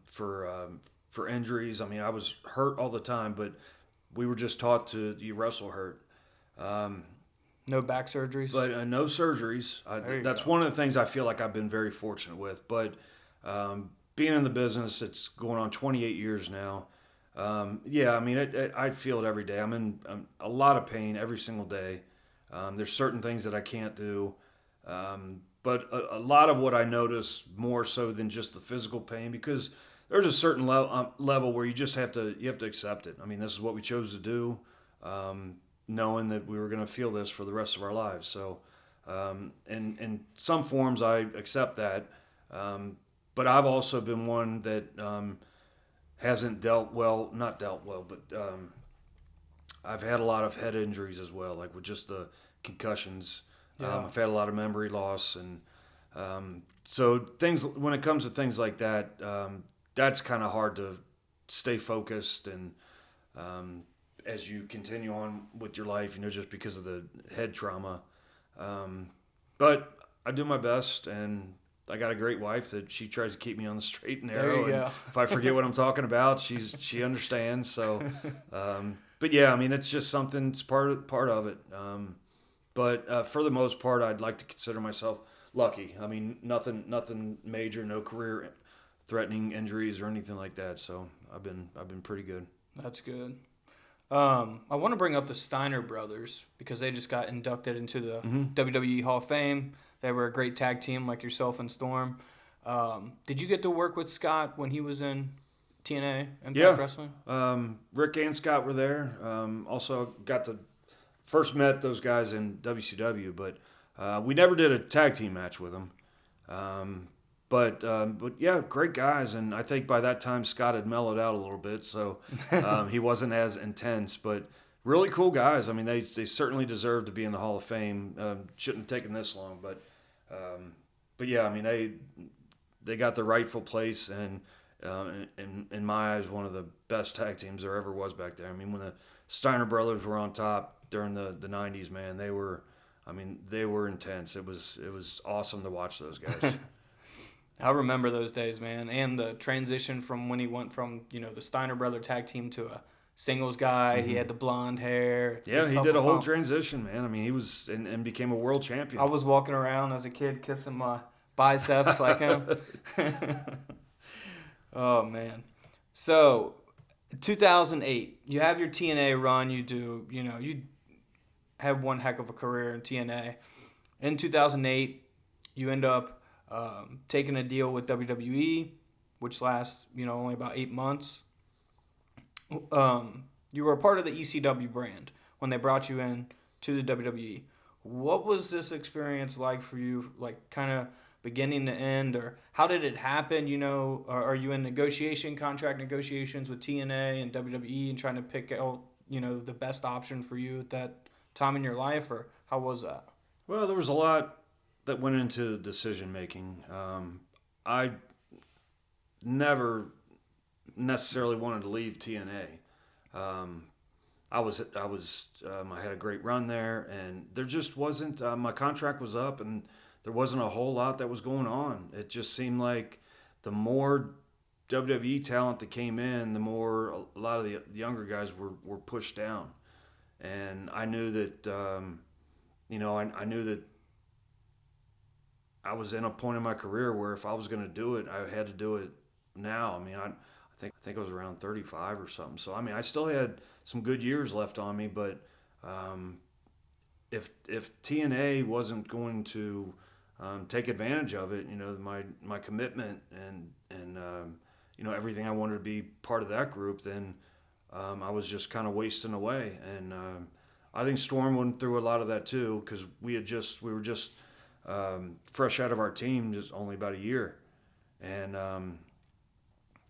for injuries. I mean, I was hurt all the time, but we were just taught you wrestle hurt. No back surgeries? But no surgeries. That's one of the things I feel like I've been very fortunate with. But being in the business, it's going on 28 years now. Yeah, I mean, I feel it every day. I'm in a lot of pain every single day. There's certain things that I can't do. But a lot of what I notice more so than just the physical pain, because there's a certain level where you just have to accept it. I mean, this is what we chose to do, knowing that we were going to feel this for the rest of our lives. So, in some forms, I accept that. But I've also been one that hasn't not dealt well, but I've had a lot of head injuries as well, like with just the concussions. I've had a lot of memory loss, and so things. When it comes to things like that, that's kind of hard to stay focused and as you continue on with your life, just because of the head trauma. But I do my best, and I got a great wife that she tries to keep me on the straight and narrow. And if I forget what I'm talking about, she understands. So, but yeah, I mean, it's just something. It's part of it. But for the most part, I'd like to consider myself lucky. I mean, nothing major, no career-threatening injuries or anything like that. So I've been pretty good. That's good. I want to bring up the Steiner Brothers because they just got inducted into the WWE Hall of Fame. They were a great tag team like yourself and Storm. Did you get to work with Scott when he was in TNA Impact Wrestling? Rick and Scott were there. Also got to first met those guys in WCW, but we never did a tag team match with them. But yeah, great guys, and I think by that time Scott had mellowed out a little bit, so he wasn't as intense. But really cool guys. I mean, they certainly deserve to be in the Hall of Fame. Shouldn't have taken this long, but yeah, I mean they got the rightful place, and in my eyes, one of the best tag teams there ever was back there. I mean, when the Steiner Brothers were on top during the 90s, man, they were intense. It was awesome to watch those guys. I remember those days, man, and the transition from when he went from the Steiner Brother tag team to a singles guy. He had the blonde hair. Yeah, he did a whole transition, man. I mean, he was and became a world champion. I was walking around as a kid kissing my biceps like him. Oh man. So, 2008, you have your TNA run. You have one heck of a career in TNA. In 2008, you end up taking a deal with WWE. which lasts, only about 8 months. You were a part of the ECW brand when they brought you in to the WWE. What was this experience like for you, like kind of beginning to end, or how did it happen? Are you in contract negotiations with TNA and WWE and trying to pick out, the best option for you at that time in your life, or how was that? Well, there was a lot that went into decision making. I never necessarily wanted to leave TNA. I had a great run there, and there just wasn't. My contract was up, and there wasn't a whole lot that was going on. It just seemed like the more WWE talent that came in, the more a lot of the younger guys were pushed down, and I knew that. I knew that I was in a point in my career where if I was going to do it, I had to do it now. I mean, I think I was around 35 or something. So I mean, I still had some good years left on me, but if TNA wasn't going to take advantage of it, my commitment and everything I wanted to be part of that group, then I was just kind of wasting away. And I think Storm went through a lot of that too, because we were just fresh out of our team, just only about a year, and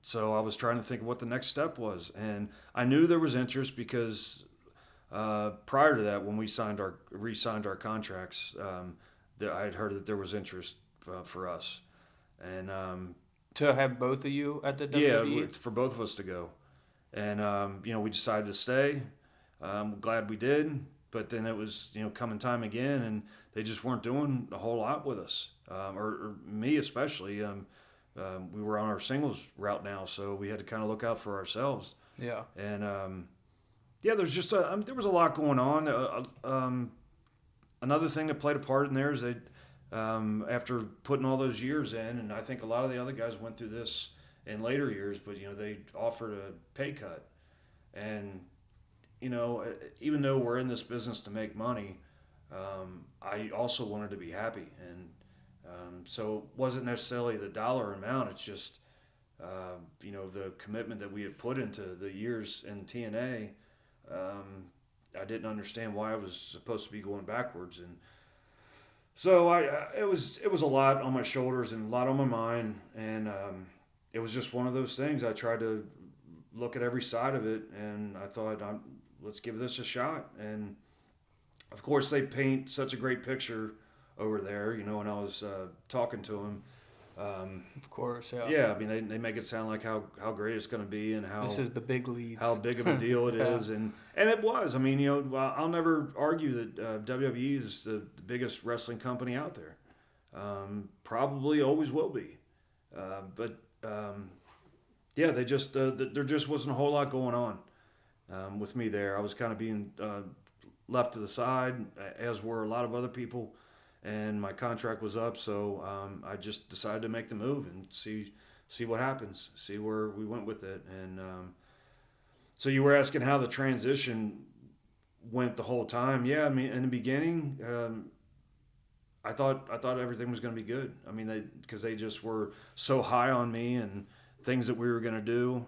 so I was trying to think of what the next step was, and I knew there was interest because prior to that, when we re-signed our contracts, I had heard that there was interest for us, and to have both of you at the WWE? Yeah, for both of us to go, and we decided to stay. I'm glad we did, but then it was coming time again, and they just weren't doing a whole lot with us, or me especially. We were on our singles route now, so we had to kind of look out for ourselves. Yeah. And there's just there was a lot going on. Another thing that played a part in there is that after putting all those years in, and I think a lot of the other guys went through this in later years, but they offered a pay cut, and even though we're in this business to make money, I also wanted to be happy, and so it wasn't necessarily the dollar amount. It's just the commitment that we had put into the years in TNA. I didn't understand why I was supposed to be going backwards, and so it was a lot on my shoulders and a lot on my mind, and it was just one of those things. I tried to look at every side of it, and I thought, let's give this a shot. And of course, they paint such a great picture over there, when I was talking to them. Of course, yeah. Yeah, I mean, they make it sound like how great it's going to be, and how this is the big leads, how big of a deal it is, and it was. I mean, I'll never argue that WWE is the biggest wrestling company out there. Probably always will be, but there just wasn't a whole lot going on with me there. I was kind of being left to the side, as were a lot of other people. And my contract was up, so I just decided to make the move and see what happens, see where we went with it. And so you were asking how the transition went the whole time. Yeah, I mean, in the beginning, I thought everything was going to be good. I mean, because they just were so high on me and things that we were going to do,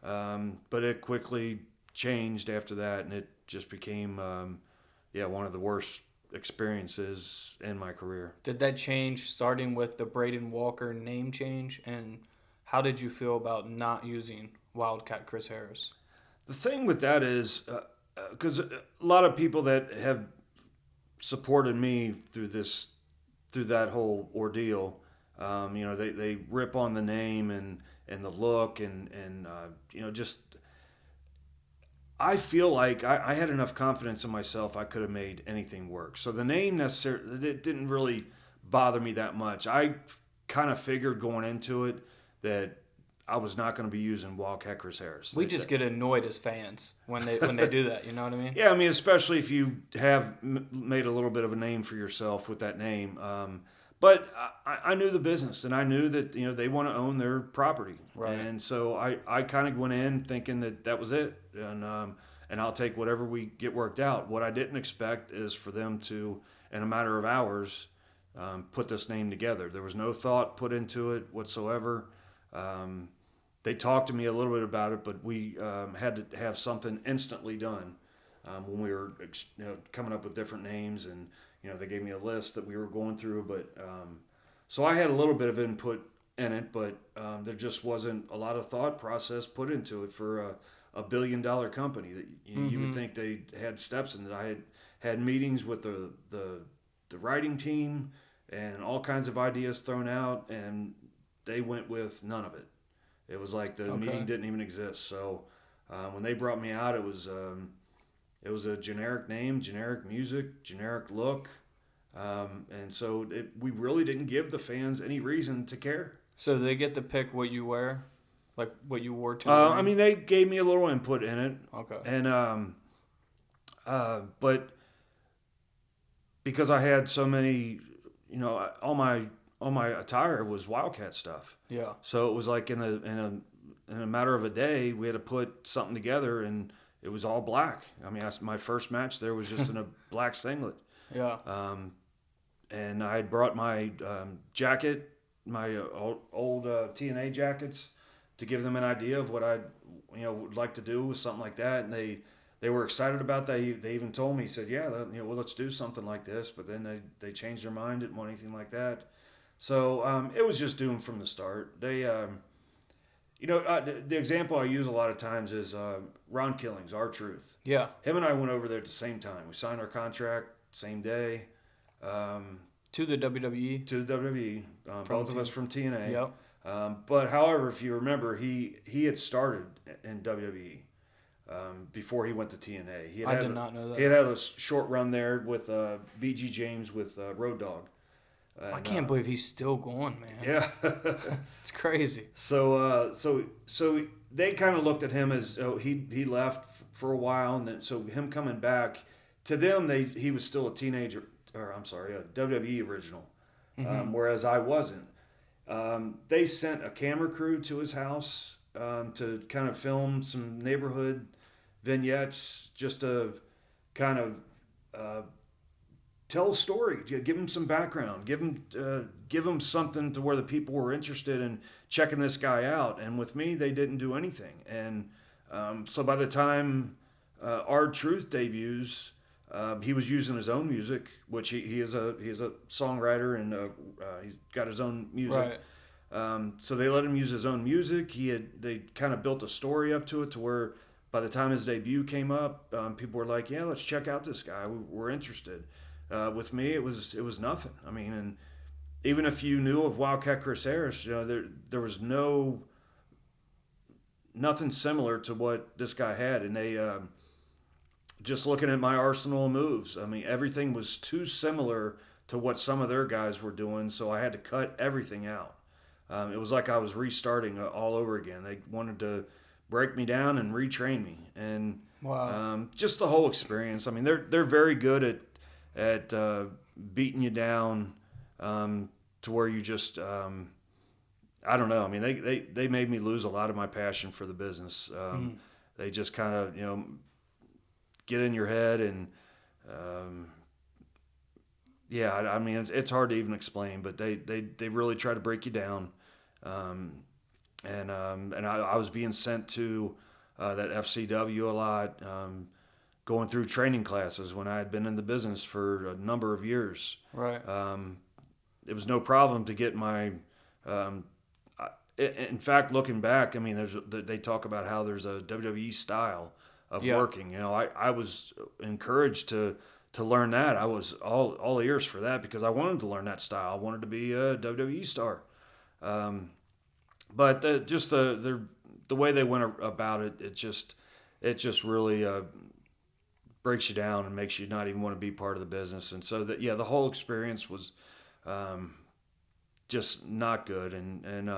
but it quickly changed after that, and it just became one of the worst experiences in my career. Did that change starting with the Braden Walker name change, and how did you feel about not using Wildcat Chris Harris? The thing with that is because a lot of people that have supported me through that whole ordeal, they rip on the name and the look and just. I feel like I had enough confidence in myself. I could have made anything work. So the name necessarily, it didn't really bother me that much. I kind of figured going into it that I was not going to be using Wildcat Chris Harris. We just get annoyed as fans when they do that. You know what I mean? Yeah, I mean, especially if you have made a little bit of a name for yourself with that name. But I knew the business, and I knew that they want to own their property, right. And so I kind of went in thinking that was it, and I'll take whatever we get worked out. What I didn't expect is for them to, in a matter of hours, put this name together. There was no thought put into it whatsoever. They talked to me a little bit about it, but we had to have something instantly done when we were coming up with different names, and they gave me a list that we were going through. But so I had a little bit of input in it, but there just wasn't a lot of thought process put into it for a $1 billion company that you would think they had steps in it. I had meetings with the writing team and all kinds of ideas thrown out, and they went with none of it. It was like the meeting didn't even exist. So when they brought me out, it was a generic name, generic music, generic look, and so we really didn't give the fans any reason to care. So they get to pick what you wear, like what you wore to. I mean, they gave me a little input in it. Okay. And but because I had so many, all my attire was Wildcat stuff. Yeah. So it was like in a matter of a day, we had to put something together, and it was all black. I mean, my first match there was just in a black singlet. Yeah. And I had brought my jacket, my old TNA jackets, to give them an idea of what I would like to do with something like that, and they were excited about that. They even told me, said, yeah, well, let's do something like this. But then they changed their mind, didn't want anything like that. So it was just doomed from the start. They, the example I use a lot of times is Ron Killings, R-Truth. Yeah. Him and I went over there at the same time. We signed our contract same day. To the WWE. To the WWE. Both of us from TNA. Yep. But however, if you remember, he had started in WWE before he went to TNA. I did not know that. He had a short run there with BG James with Road Dogg. And, I can't believe he's still going, man. Yeah. It's crazy. So they kind of looked at him as he left for a while, and then so him coming back, to them he was still a teenager, or I'm sorry, a WWE original, whereas I wasn't. They sent a camera crew to his house to kind of film some neighborhood vignettes, just to kind of tell a story, give him some background, give him something to where the people were interested in checking this guy out. And with me, they didn't do anything. And so by the time R-Truth debuts, he was using his own music, which he is a songwriter, and he's got his own music. Right. So they let him use his own music. They kind of built a story up to it to where by the time his debut came up, people were like, yeah, let's check out this guy. We're interested. With me, it was nothing. I mean, and even if you knew of Wildcat Chris Harris, there was nothing similar to what this guy had. And they just looking at my arsenal of moves, I mean, everything was too similar to what some of their guys were doing, so I had to cut everything out. It was like I was restarting all over again. They wanted to break me down and retrain me, and wow. Just the whole experience. I mean, they're very good at beating you down to where you just I don't know. I mean, they made me lose a lot of my passion for the business. They just kind of get in your head, and yeah, I mean, it's hard to even explain, but they really try to break you down. And I was being sent to that FCW a lot, going through training classes when I had been in the business for a number of years. Right. It was no problem to get my. In fact, looking back, I mean, they talk about how there's a WWE style of working. I was encouraged to learn that. I was all ears for that because I wanted to learn that style. I wanted to be a WWE star. But just the way they went about it, it just really breaks you down and makes you not even want to be part of the business. And so the whole experience was just not good, and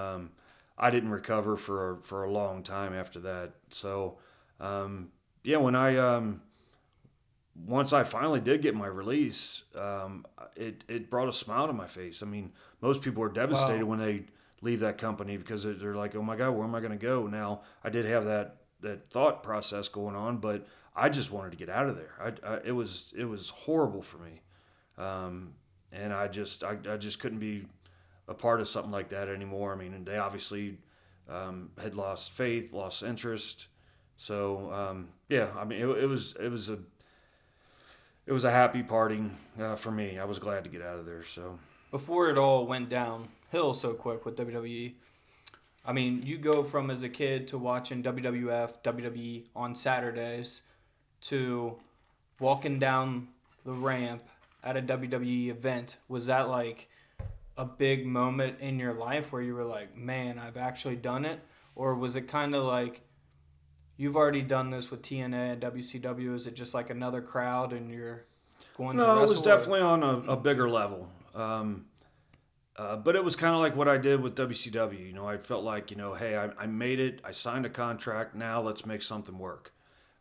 I didn't recover for a long time after that. So when I once I finally did get my release, it brought a smile to my face. I mean, most people are devastated when they leave that company because they're like, oh my God, where am I going to go? Now, I did have that thought process going on, but I just wanted to get out of there. It was horrible for me. And I just couldn't be a part of something like that anymore. I mean, and they obviously had lost faith, lost interest. So yeah, I mean, it was a happy parting for me. I was glad to get out of there. So Before it all went downhill so quick with WWE, I mean, you go from as a kid to watching WWF, WWE on Saturdays to walking down the ramp at a WWE event. Was that like a big moment in your life where you were like, man, I've actually done it? Or was it kind of like, you've already done this with TNA and WCW? Is it just like another crowd and you're going to no, it wrestle? was definitely on a bigger level. But it was kind of like what I did with WCW. You know, I felt like, you know, hey, I made it. I signed a contract. Now let's make something work.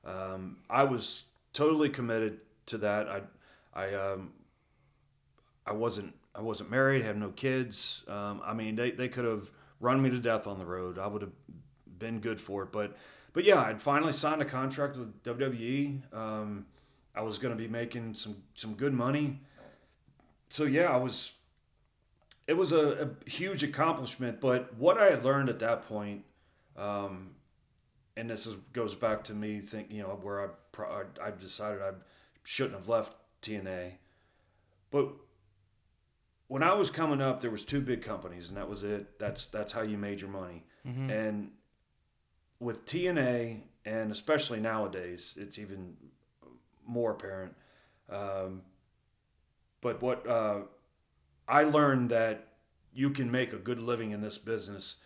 I was totally committed to that. I wasn't married, had no kids. I mean, they could have run me to death on the road. I would have been good for it. But yeah, I'd finally signed a contract with WWE. I was going to be making some good money. So yeah, it was a huge accomplishment. But what I had learned at that point, and goes back to me thinking, you know, where I've decided I shouldn't have left TNA. But when I was coming up, there was two big companies, and that was it. That's how you made your money. Mm-hmm. And with TNA, and especially nowadays, it's even more apparent. But what I learned that you can make a good living in this business,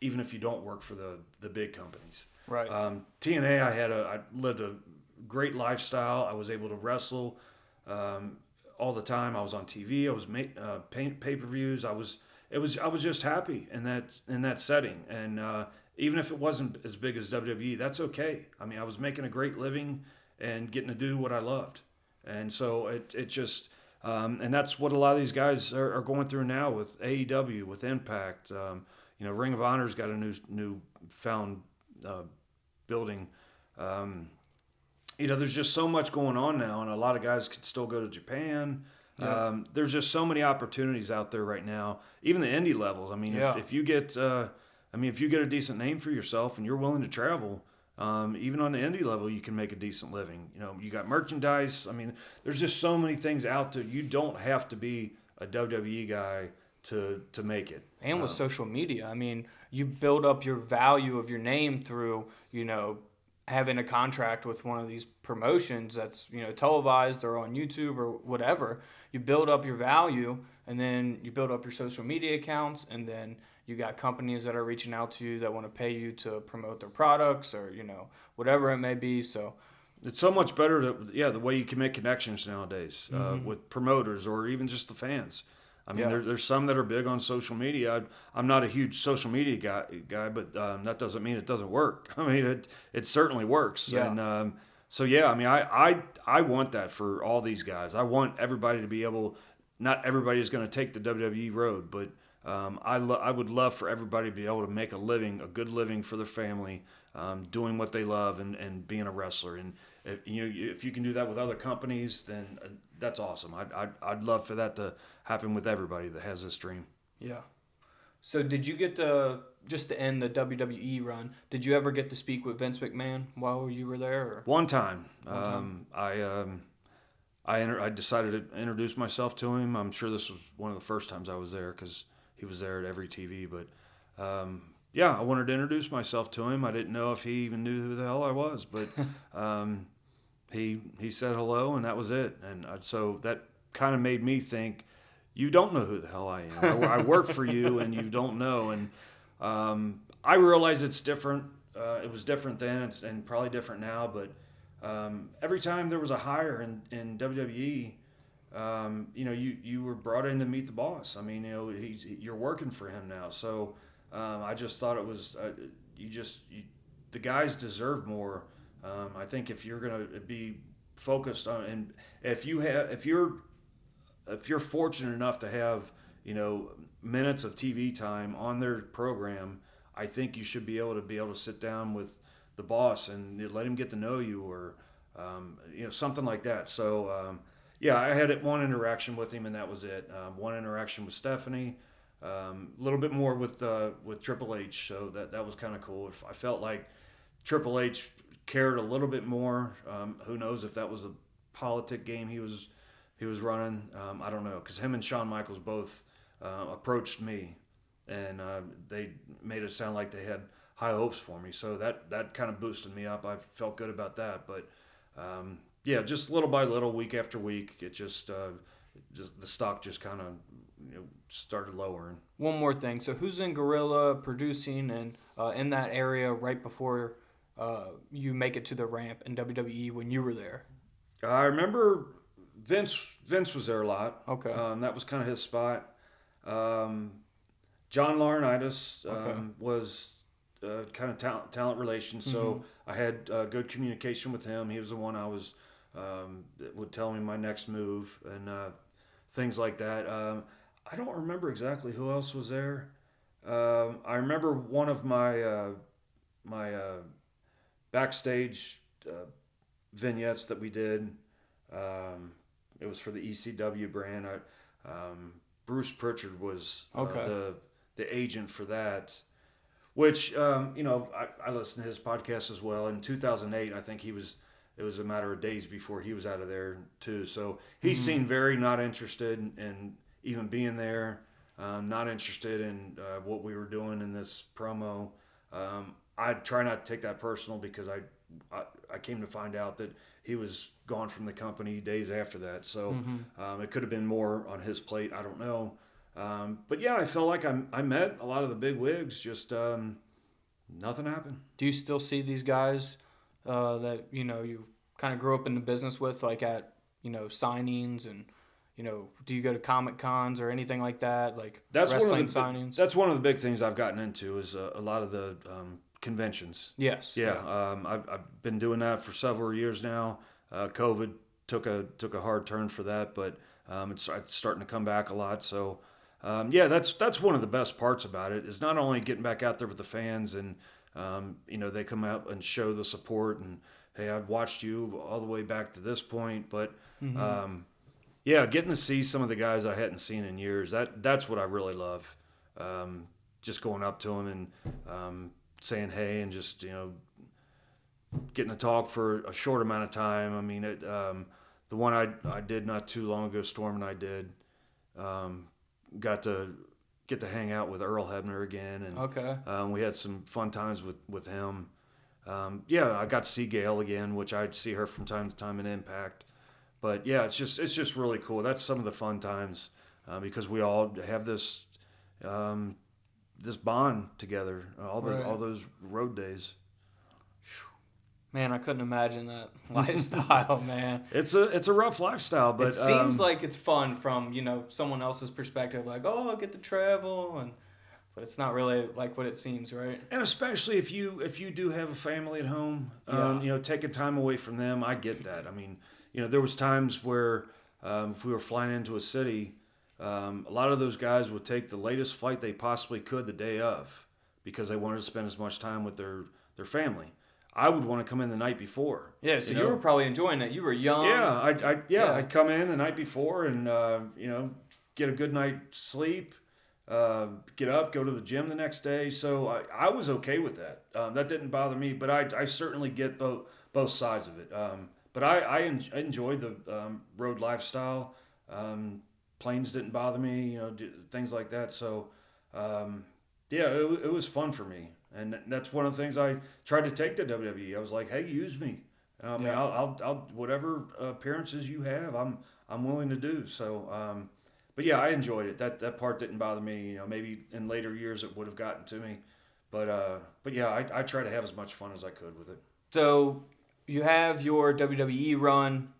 even if you don't work for the big companies. Right. TNA, I lived a great lifestyle. I was able to wrestle all the time. I was on TV. I was pay-per-views. I was just happy in that setting. And even if it wasn't as big as WWE, that's okay. I mean, I was making a great living and getting to do what I loved. And so it just and that's what a lot of these guys are going through now with AEW, with Impact. You know, Ring of Honor's got a new found building. You know, there's just so much going on now, and a lot of guys can still go to Japan. Yeah. There's just so many opportunities out there right now, even the indie levels. I mean, Yeah. if you get a decent name for yourself and you're willing to travel, even on the indie level, you can make a decent living. You know, you got merchandise. I mean, there's just so many things out there. You don't have to be a WWE guy to make it. And with social media, I mean, you build up your value of your name through, you know, having a contract with one of these promotions that's, you know, televised or on YouTube or whatever. You build up your value, and then you build up your social media accounts, and then you got companies that are reaching out to you that want to pay you to promote their products or, you know, whatever it may be. So it's so much better the way you can make connections nowadays with promoters or even just the fans. I mean, there's some that are big on social media. I'm not a huge social media guy, but that doesn't mean it doesn't work. I mean, it certainly works. Yeah. And so yeah, I mean, I want that for all these guys. I want everybody to be able. Not everybody is going to take the WWE road, but I would love for everybody to be able to make a good living for their family, doing what they love and being a wrestler. And if you can do that with other companies, then that's awesome. I'd love for that to happen with everybody that has this dream. Yeah. So did you get just to end the WWE run, did you ever get to speak with Vince McMahon while you were there? Or? One time. I decided to introduce myself to him. I'm sure this was one of the first times I was there because he was there at every TV. But yeah, I wanted to introduce myself to him. I didn't know if he even knew who the hell I was, but he said hello, and that was it. And so that kind of made me think, you don't know who the hell I am. I work for you, and you don't know. And I realize it's different. It was different then, and probably different now. But every time there was a hire in WWE, you know, you were brought in to meet the boss. I mean, you know, you're working for him now. So I just thought it was the guys deserve more. I think if you're gonna be focused on, and if you're fortunate enough to have, you know, minutes of TV time on their program, I think you should be able to sit down with the boss and let him get to know you, or you know, something like that. So yeah, I had one interaction with him, and that was it. One interaction with Stephanie. A little bit more with Triple H, so that was kind of cool. I felt like Triple H cared a little bit more. Who knows if that was a politic game he was running? I don't know, because him and Shawn Michaels both approached me, and they made it sound like they had high hopes for me. So that kind of boosted me up. I felt good about that. But yeah, just little by little, week after week, it just the stock just kind of started lowering. One more thing. So who's in Gorilla producing and in that area right before you make it to the ramp in WWE when you were there? I remember Vince was there a lot. Okay. That was kind of his spot. John Laurinaitis was kind of talent relations, so I had good communication with him. He was the one I was that would tell me my next move and things like that. I don't remember exactly who else was there. I remember one of my backstage vignettes that we did. It was for the ECW brand. Bruce Pritchard was the agent for that, which I listened to his podcast as well. In 2008, I think it was a matter of days before he was out of there too. So he seemed very not interested in even being there, not interested in what we were doing in this promo. I try not to take that personal because I came to find out that he was gone from the company days after that. So it could have been more on his plate. I don't know. But yeah, I felt like I met a lot of the big wigs. Just nothing happened. Do you still see these guys that you kind of grew up in the business with, like at signings and do you go to Comic Cons or anything like that, like wrestling signings? That's one of the big things I've gotten into is a lot of the conventions. Yes. Yeah. I've been doing that for several years now. COVID took a hard turn for that, but it's starting to come back a lot. So yeah, that's one of the best parts about it is not only getting back out there with the fans and they come out and show the support and hey, I've watched you all the way back to this point, but yeah, getting to see some of the guys I hadn't seen in years, that's what I really love. Just going up to them and saying hey and just getting to talk for a short amount of time. I mean, the one I did not too long ago, Storm and I did, got to get to hang out with Earl Hebner again, and we had some fun times with him. Yeah, I got to see Gail again, which I'd see her from time to time in Impact. But yeah, it's just really cool. That's some of the fun times because we all have this bond together. All those road days. Man, I couldn't imagine that lifestyle, man. It's a rough lifestyle, but it seems like it's fun from someone else's perspective. Like, oh, I get to travel, but it's not really like what it seems, right? And especially if you do have a family at home, taking time away from them, I get that. I mean, there was times where if we were flying into a city, a lot of those guys would take the latest flight they possibly could the day of because they wanted to spend as much time with their family. I would want to come in the night before. Yeah, so you were probably enjoying that. You were young. Yeah, I'd come in the night before and get a good night's sleep, get up, go to the gym the next day. So I was okay with that. That didn't bother me, but I certainly get both sides of it. But I enjoyed the road lifestyle. Planes didn't bother me, things like that. So yeah, it was fun for me. And that's one of the things I tried to take to WWE. I was like, "Hey, use me. I'll whatever appearances you have, I'm willing to do." So, but yeah, I enjoyed it. That part didn't bother me. Maybe in later years it would have gotten to me, but yeah, I try to have as much fun as I could with it. So you have your WWE run,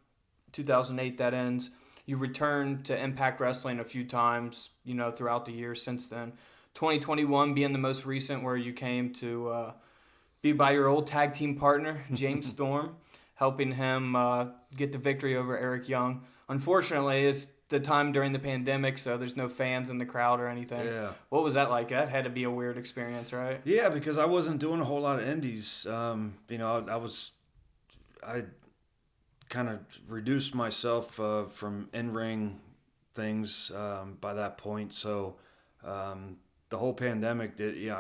2008 that ends. You returned to Impact Wrestling a few times, throughout the years since then. 2021 being the most recent, where you came to be by your old tag team partner, James Storm, helping him get the victory over Eric Young. Unfortunately, it's the time during the pandemic, so there's no fans in the crowd or anything. Yeah. What was that like? That had to be a weird experience, right? Yeah, because I wasn't doing a whole lot of indies. I kind of reduced myself from in-ring things by that point, so The whole pandemic did. Yeah,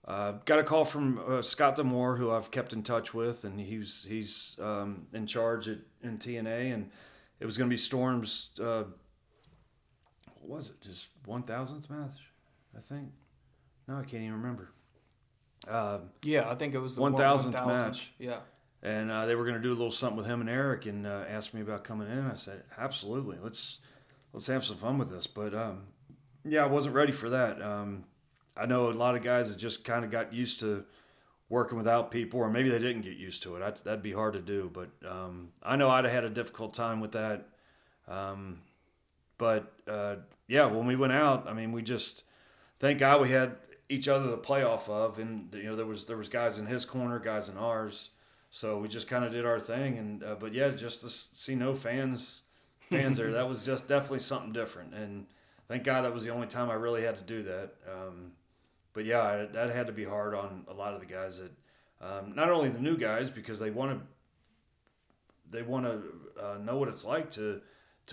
I got a call from Scott Demore, who I've kept in touch with, and he's in charge in TNA, and it was going to be Storm's. What was it? Just 1,000th match, I think. No, I can't even remember. Yeah, I think it was the 1,000th 1,000th match. Yeah. And they were going to do a little something with him and Eric, and asked me about coming in. I said, absolutely, let's have some fun with this. But yeah, I wasn't ready for that. I know a lot of guys that just kind of got used to working without people, or maybe they didn't get used to it. That'd be hard to do. But I know I'd have had a difficult time with that. But yeah, when we went out, I mean, we just thank God we had each other to play off of, and there was guys in his corner, guys in ours. So we just kind of did our thing, and but yeah, just to see no fans there, that was just definitely something different. And thank God that was the only time I really had to do that. But yeah, that had to be hard on a lot of the guys that, not only the new guys, because they want to know what it's like to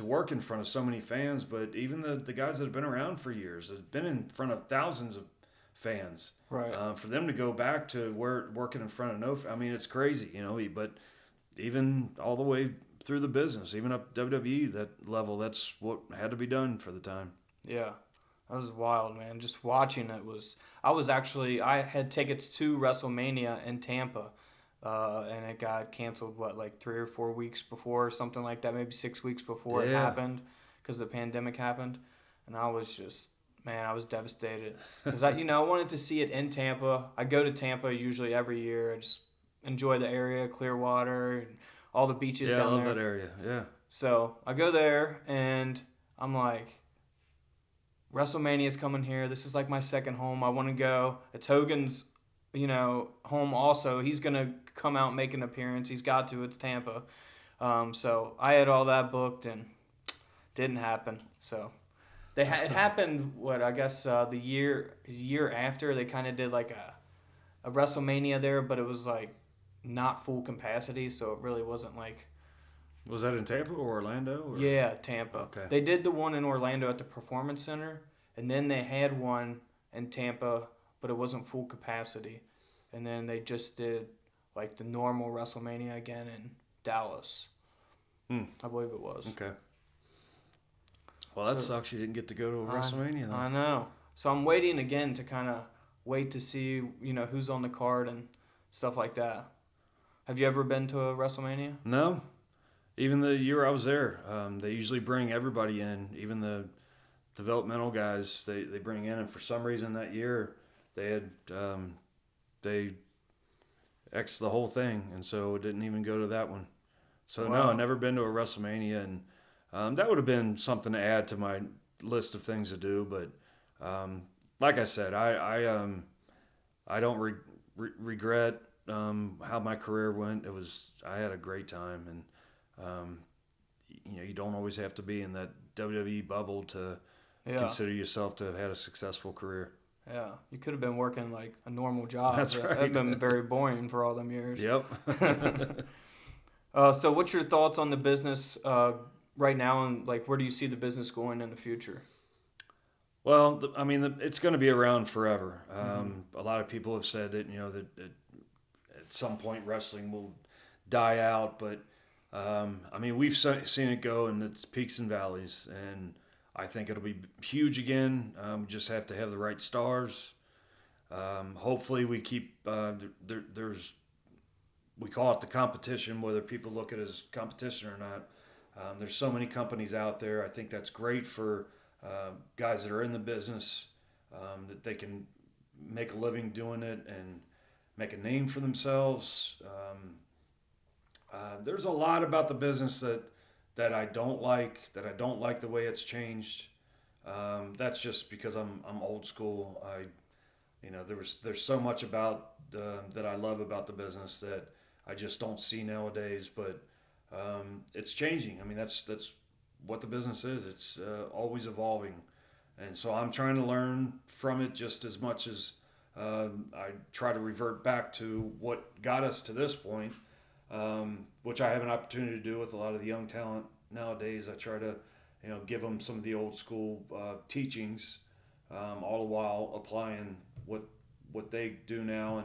work in front of so many fans, but even the guys that have been around for years, have been in front of thousands of fans. Right. For them to go back to working in front of I mean, it's crazy, but even all the way through the business, even up WWE, that level, that's what had to be done for the time. Yeah. That was wild, man. Just watching it I had tickets to WrestleMania in Tampa, and it got canceled, like 3 or 4 weeks before, or something like that, maybe 6 weeks before it happened, because the pandemic happened. And I was just, man, I was devastated. Because I wanted to see it in Tampa. I go to Tampa usually every year. I just enjoy the area, Clearwater, and all the beaches down there. Yeah, I love that area, yeah. So I go there, and I'm like, WrestleMania's coming here. This is like my second home. I want to go. It's Hogan's, home also. He's going to come out and make an appearance. He's got to. It's Tampa. So I had all that booked, and didn't happen. So it happened, the year after. They kind of did like a WrestleMania there, but it was like not full capacity, so it really wasn't like... Was that in Tampa or Orlando? Or? Yeah, Tampa. Okay. They did the one in Orlando at the Performance Center, and then they had one in Tampa, but it wasn't full capacity. And then they just did like the normal WrestleMania again in Dallas. I believe it was. Okay. Well, that sucks. You didn't get to go to a WrestleMania then. I know. So I'm waiting again to kind of wait to see, who's on the card and stuff like that. Have you ever been to a WrestleMania? No. Even the year I was there, they usually bring everybody in, even the developmental guys. They bring in, and for some reason that year they had they X'd the whole thing, and so it didn't even go to that one. So Wow. no, I've never been to a WrestleMania, and that would have been something to add to my list of things to do. But like I said, I don't regret how my career went. I had a great time, and you don't always have to be in that WWE bubble to consider yourself to have had a successful career. Yeah, you could have been working like a normal job. That's right. That'd been very boring for all them years. Yep. So what's your thoughts on the business right now, and like where do you see the business going in the future? Well, it's going to be around forever. A lot of people have said that that at some point wrestling will die out, but we've seen it go in its peaks and valleys, and I think it'll be huge again. We just have to have the right stars. Hopefully, we keep we call it the competition, whether people look at it as competition or not. There's so many companies out there. I think that's great for guys that are in the business, that they can make a living doing it and make a name for themselves. There's a lot about the business that I don't like. That I don't like the way it's changed. That's just because I'm old school. There's so much about that I love about the business that I just don't see nowadays. But it's changing. That's what the business is. It's always evolving, and so I'm trying to learn from it just as much as I try to revert back to what got us to this point. Which I have an opportunity to do with a lot of the young talent nowadays. I try to give them some of the old school teachings, all the while applying what they do now.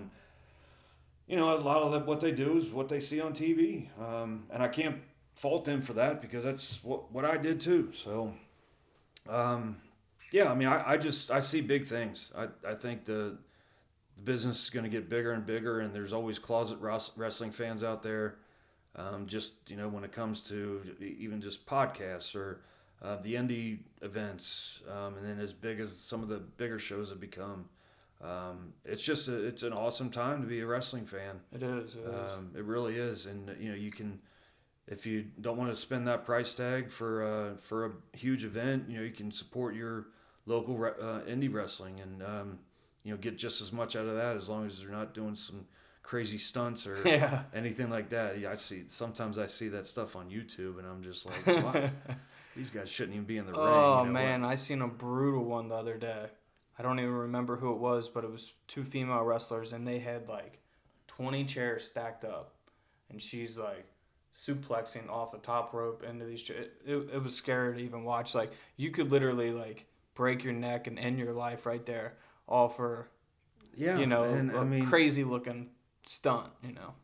And a lot of what they do is what they see on TV, and I can't fault them for that because that's what I did too. So, yeah, I mean, I see big things. I think the business is going to get bigger and bigger, and there's always closet wrestling fans out there. Just when it comes to even just podcasts or the indie events, and then as big as some of the bigger shows have become, it's an awesome time to be a wrestling fan. It is. It really is, and you can, if you don't want to spend that price tag for a huge event, you can support your local indie wrestling and get just as much out of that as long as they're not doing some crazy stunts or anything like that. Yeah, sometimes I see that stuff on YouTube and I'm just like, wow, these guys shouldn't even be in the ring. Oh man, I seen a brutal one the other day. I don't even remember who it was, but it was two female wrestlers and they had like 20 chairs stacked up and she's like suplexing off the top rope into these chairs. It was scary to even watch. Like you could literally like break your neck and end your life right there, all for crazy looking stunt.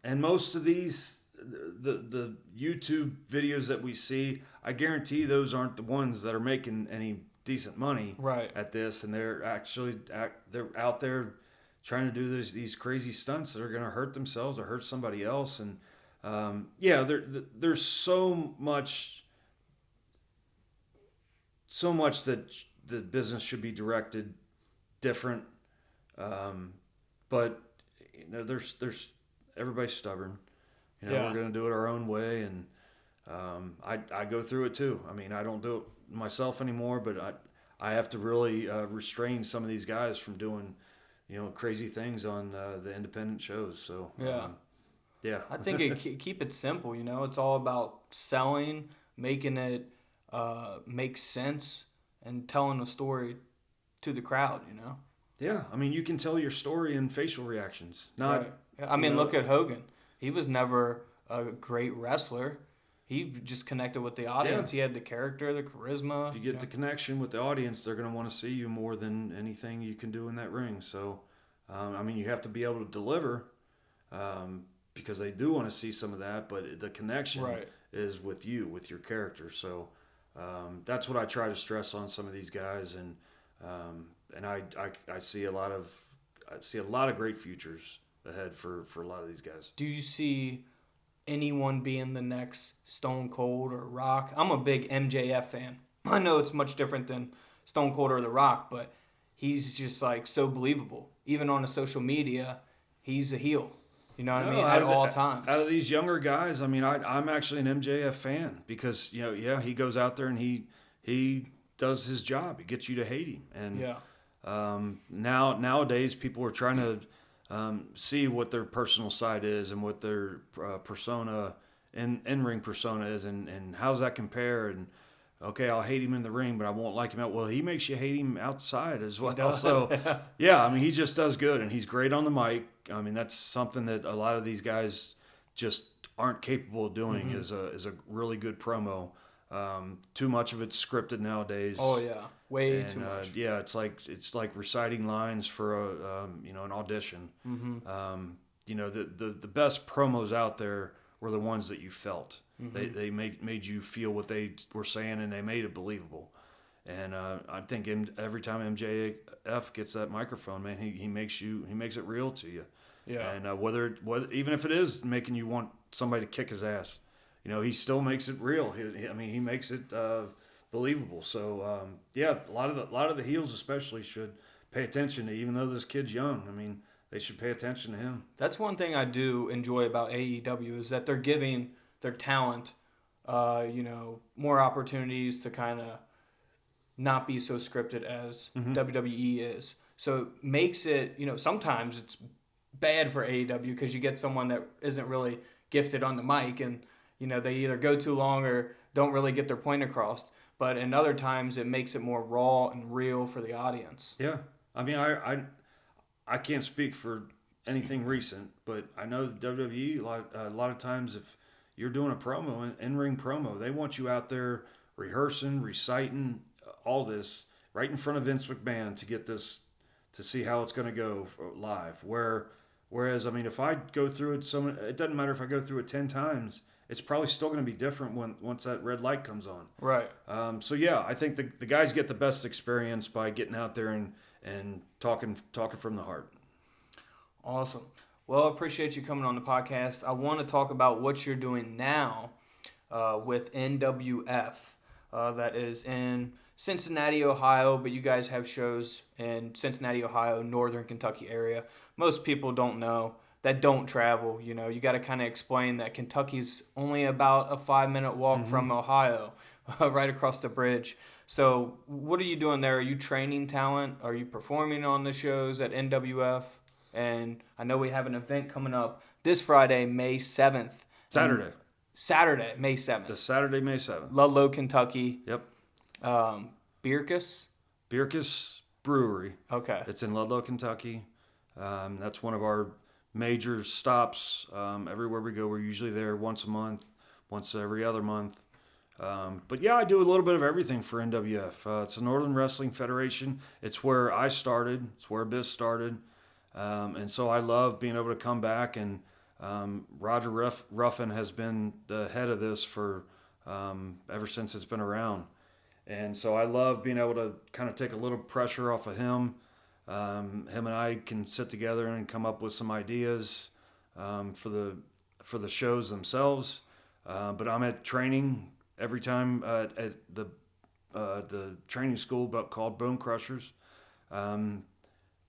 And most of these the YouTube videos that we see, I guarantee those aren't the ones that are making any decent money at this, and they're actually they're out there trying to do these crazy stunts that are going to hurt themselves or hurt somebody else. And there's so much that the business should be directed different, but there's everybody's stubborn. We're going to do it our own way, and I go through it too. I mean, I don't do it myself anymore, but I have to really restrain some of these guys from doing crazy things on the independent shows. So I think keep it simple. It's all about selling, making it make sense, and telling a story to the crowd. Yeah, I mean, you can tell your story in facial reactions. Look at Hogan. He was never a great wrestler. He just connected with the audience. Yeah. He had the character, the charisma. If you get the connection with the audience, they're going to want to see you more than anything you can do in that ring. So, you have to be able to deliver because they do want to see some of that, but the connection is with you, with your character. So that's what I try to stress on some of these guys, and I see a lot of great futures ahead for a lot of these guys. Do you see anyone being the next Stone Cold or Rock? I'm a big MJF fan. I know it's much different than Stone Cold or The Rock, but he's just like so believable. Even on the social media, he's a heel. You know what I mean? At all times. Out of these younger guys, I mean, I'm actually an MJF fan because he goes out there and he does his job. He gets you to hate him. And nowadays people are trying to see what their personal side is and what their persona in-ring persona is, and how does that compare? And okay, I'll hate him in the ring, but I won't like him out. Well, he makes you hate him outside as well. So he just does good, and he's great on the mic. I mean, that's something that a lot of these guys just aren't capable of doing. Is a really good promo. Too much of it's scripted nowadays. Oh yeah, way too much. It's like reciting lines for an audition. The best promos out there were the ones that you felt. They made you feel what they were saying, and they made it believable. And I think every time MJF gets that microphone, man, he makes it real to you. Yeah. And whether even if it is making you want somebody to kick his ass, he still makes it real. He makes it believable. So a lot of the heels especially should pay attention to, even though this kid's young. I mean, they should pay attention to him. That's one thing I do enjoy about AEW is that they're giving their talent, more opportunities to kind of not be so scripted as WWE is. So it makes it, sometimes it's bad for AEW because you get someone that isn't really gifted on the mic and, they either go too long or don't really get their point across. But in other times, it makes it more raw and real for the audience. Yeah. I mean, I can't speak for anything recent, but I know the WWE, a lot of times if you're doing a promo, an in-ring promo, they want you out there rehearsing, reciting, all this right in front of Vince McMahon to get this, to see how it's going to go live. Whereas, I mean, if I go through it, it doesn't matter if I go through it 10 times. It's probably still going to be different once that red light comes on. Right. So yeah, I think the guys get the best experience by getting out there and talking from the heart. Awesome. Well, I appreciate you coming on the podcast. I want to talk about what you're doing now with NWF. That is in Cincinnati, Ohio, but you guys have shows in Cincinnati, Ohio, Northern Kentucky area. Most people don't know, that don't travel. You know, you got to kind of explain that Kentucky's only about a 5-minute walk from Ohio, right across the bridge. So what are you doing there? Are you training talent? Are you performing on the shows at NWF? And I know we have an event coming up this Friday, May 7th. Saturday, May 7th. This Saturday, May 7th. Ludlow, Kentucky. Yep. Bierkus Brewery. Okay. It's in Ludlow, Kentucky. That's one of our major stops. Everywhere we go, we're usually there once a month, once every other month. But yeah, I do a little bit of everything for NWF. It's a Northern Wrestling Federation. It's where I started. It's where Abyss started. And so I love being able to come back, and Roger Ruffin has been the head of this for ever since it's been around. And so I love being able to kind of take a little pressure off of him. Him and I can sit together and come up with some ideas for the shows themselves. But I'm at training every time at the training school called Bone Crushers.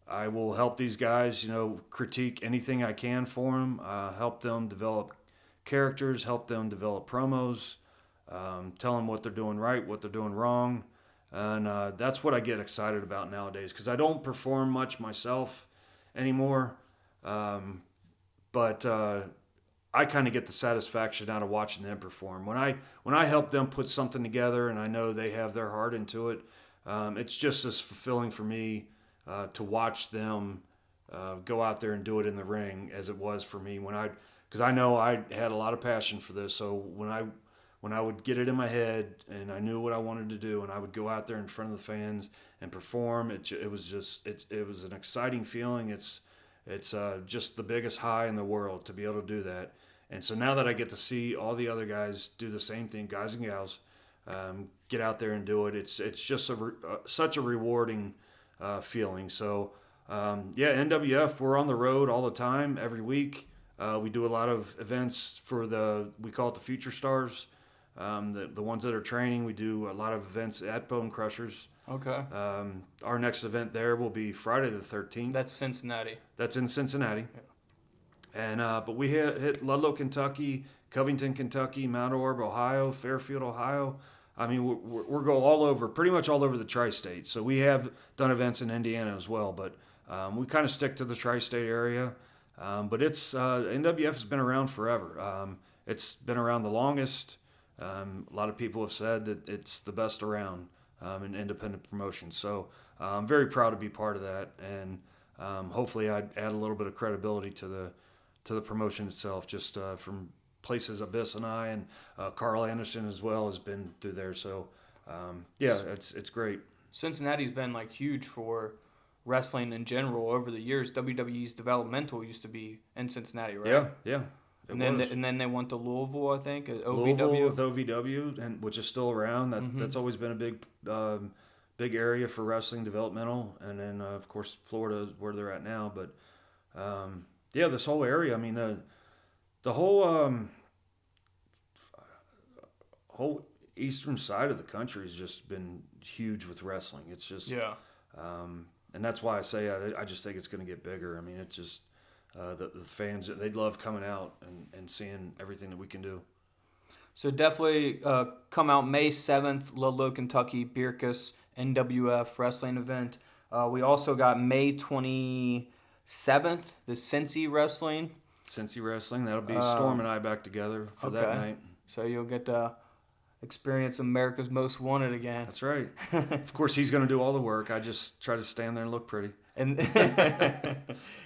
I will help these guys, critique anything I can for them, help them develop characters, help them develop promos, tell them what they're doing right, what they're doing wrong. And that's what I get excited about nowadays, because I don't perform much myself anymore. But I kind of get the satisfaction out of watching them perform. When I help them put something together and I know they have their heart into it, it's just as fulfilling for me to watch them go out there and do it in the ring as it was for me because I know I had a lot of passion for this. So when I would get it in my head and I knew what I wanted to do, and I would go out there in front of the fans and perform, it was an exciting feeling. It's just the biggest high in the world to be able to do that. And so now that I get to see all the other guys do the same thing, guys and gals, get out there and do it, it's just such a rewarding feeling. So NWF, we're on the road all the time, every week. We do a lot of events we call it the Future Stars. The ones that are training, we do a lot of events at Bone Crushers. Okay. Our next event there will be Friday the 13th. That's Cincinnati. That's in Cincinnati. Yeah. And but we hit Ludlow, Kentucky, Covington, Kentucky, Mount Orb, Ohio, Fairfield, Ohio. I mean, we're going all over, pretty much all over the tri-state. So we have done events in Indiana as well, but we kind of stick to the tri-state area. But NWF has been around forever. It's been around the longest. A lot of people have said that it's the best around in independent promotions. So I'm very proud to be part of that, and hopefully I add a little bit of credibility to the promotion itself, just from places Abyss and I and Carl Anderson as well has been through there. So it's great. Cincinnati's been huge for wrestling in general over the years. WWE's developmental used to be in Cincinnati, right? Yeah. And then they went to Louisville, I think, OVW. Louisville with OVW, which is still around. That's always been a big area for wrestling developmental. And then of course Florida is where they're at now. But this whole area. I mean, the whole eastern side of the country has just been huge with wrestling. It's just and that's why I say I just think it's going to get bigger. I mean, it's just. The fans, they'd love coming out and seeing everything that we can do. So definitely come out May 7th, Ludlow, Kentucky, Bierkus, NWF wrestling event. We also got May 27th, the Cincy Wrestling. Cincy Wrestling, that'll be Storm and I back together for that night. So you'll get to experience America's Most Wanted again. That's right. Of course, he's going to do all the work. I just try to stand there and look pretty. And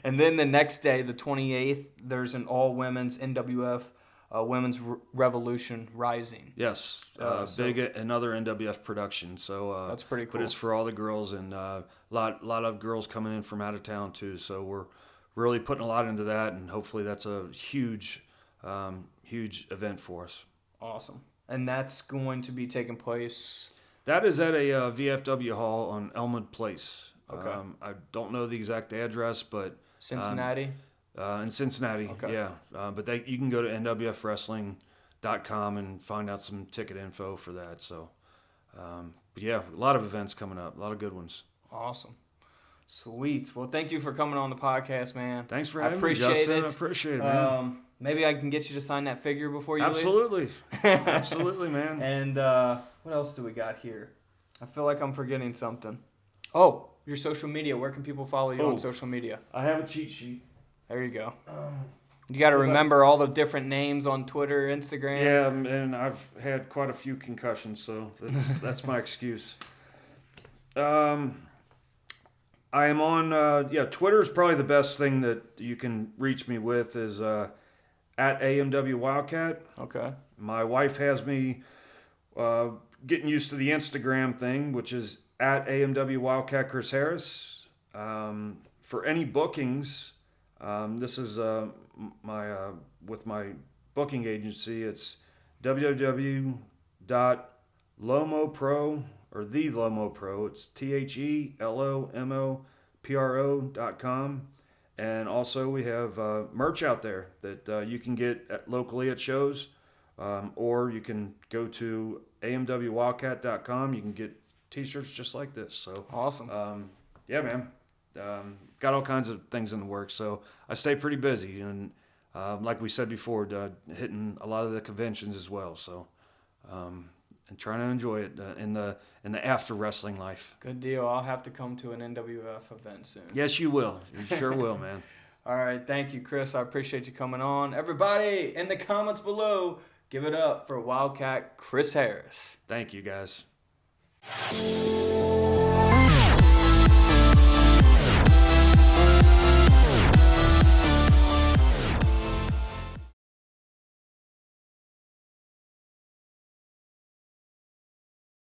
and then the next day, the 28th, there's an all-women's NWF Women's Revolution Rising. Yes, big another NWF production. So that's pretty cool. But it's for all the girls, and a lot of girls coming in from out of town too. So we're really putting a lot into that, and hopefully that's a huge event for us. Awesome. And that's going to be taking place. That is at a VFW hall on Elmwood Place. Okay. I don't know the exact address, but Cincinnati. In Cincinnati, okay. Yeah. But you can go to nwfwrestling.com and find out some ticket info for that. So, but yeah, a lot of events coming up, a lot of good ones. Awesome. Sweet. Well, thank you for coming on the podcast, man. Thanks for having me, Justin. I appreciate it, man. Maybe I can get you to sign that figure before you leave. Absolutely, man. And what else do we got here? I feel like I'm forgetting something. Oh, your social media. Where can people follow you on social media? I have a cheat sheet. There you go. You got to remember all the different names on Twitter, Instagram. Yeah, and I've had quite a few concussions, so that's my excuse. I am on, Twitter is probably the best thing that you can reach me with is at AMW Wildcat. Okay. My wife has me getting used to the Instagram thing, which is at AMW Wildcat Chris Harris. For any bookings, this is with my booking agency. It's www.lomopro or the Lomo Pro. It's TheLomopro.com. And also we have merch out there that you can get locally at shows, or you can go to amwwildcat.com. You can get t-shirts just like this. So awesome. Yeah, man. Got all kinds of things in the works, so I stay pretty busy, and like we said before, hitting a lot of the conventions as well. So, and trying to enjoy it in the after wrestling life. Good deal. I'll have to come to an NWF event soon. Yes, you will. You sure will, man. All right, thank you, Chris. I appreciate you coming on. Everybody, in the comments below, give it up for Wildcat Chris Harris. Thank you, guys.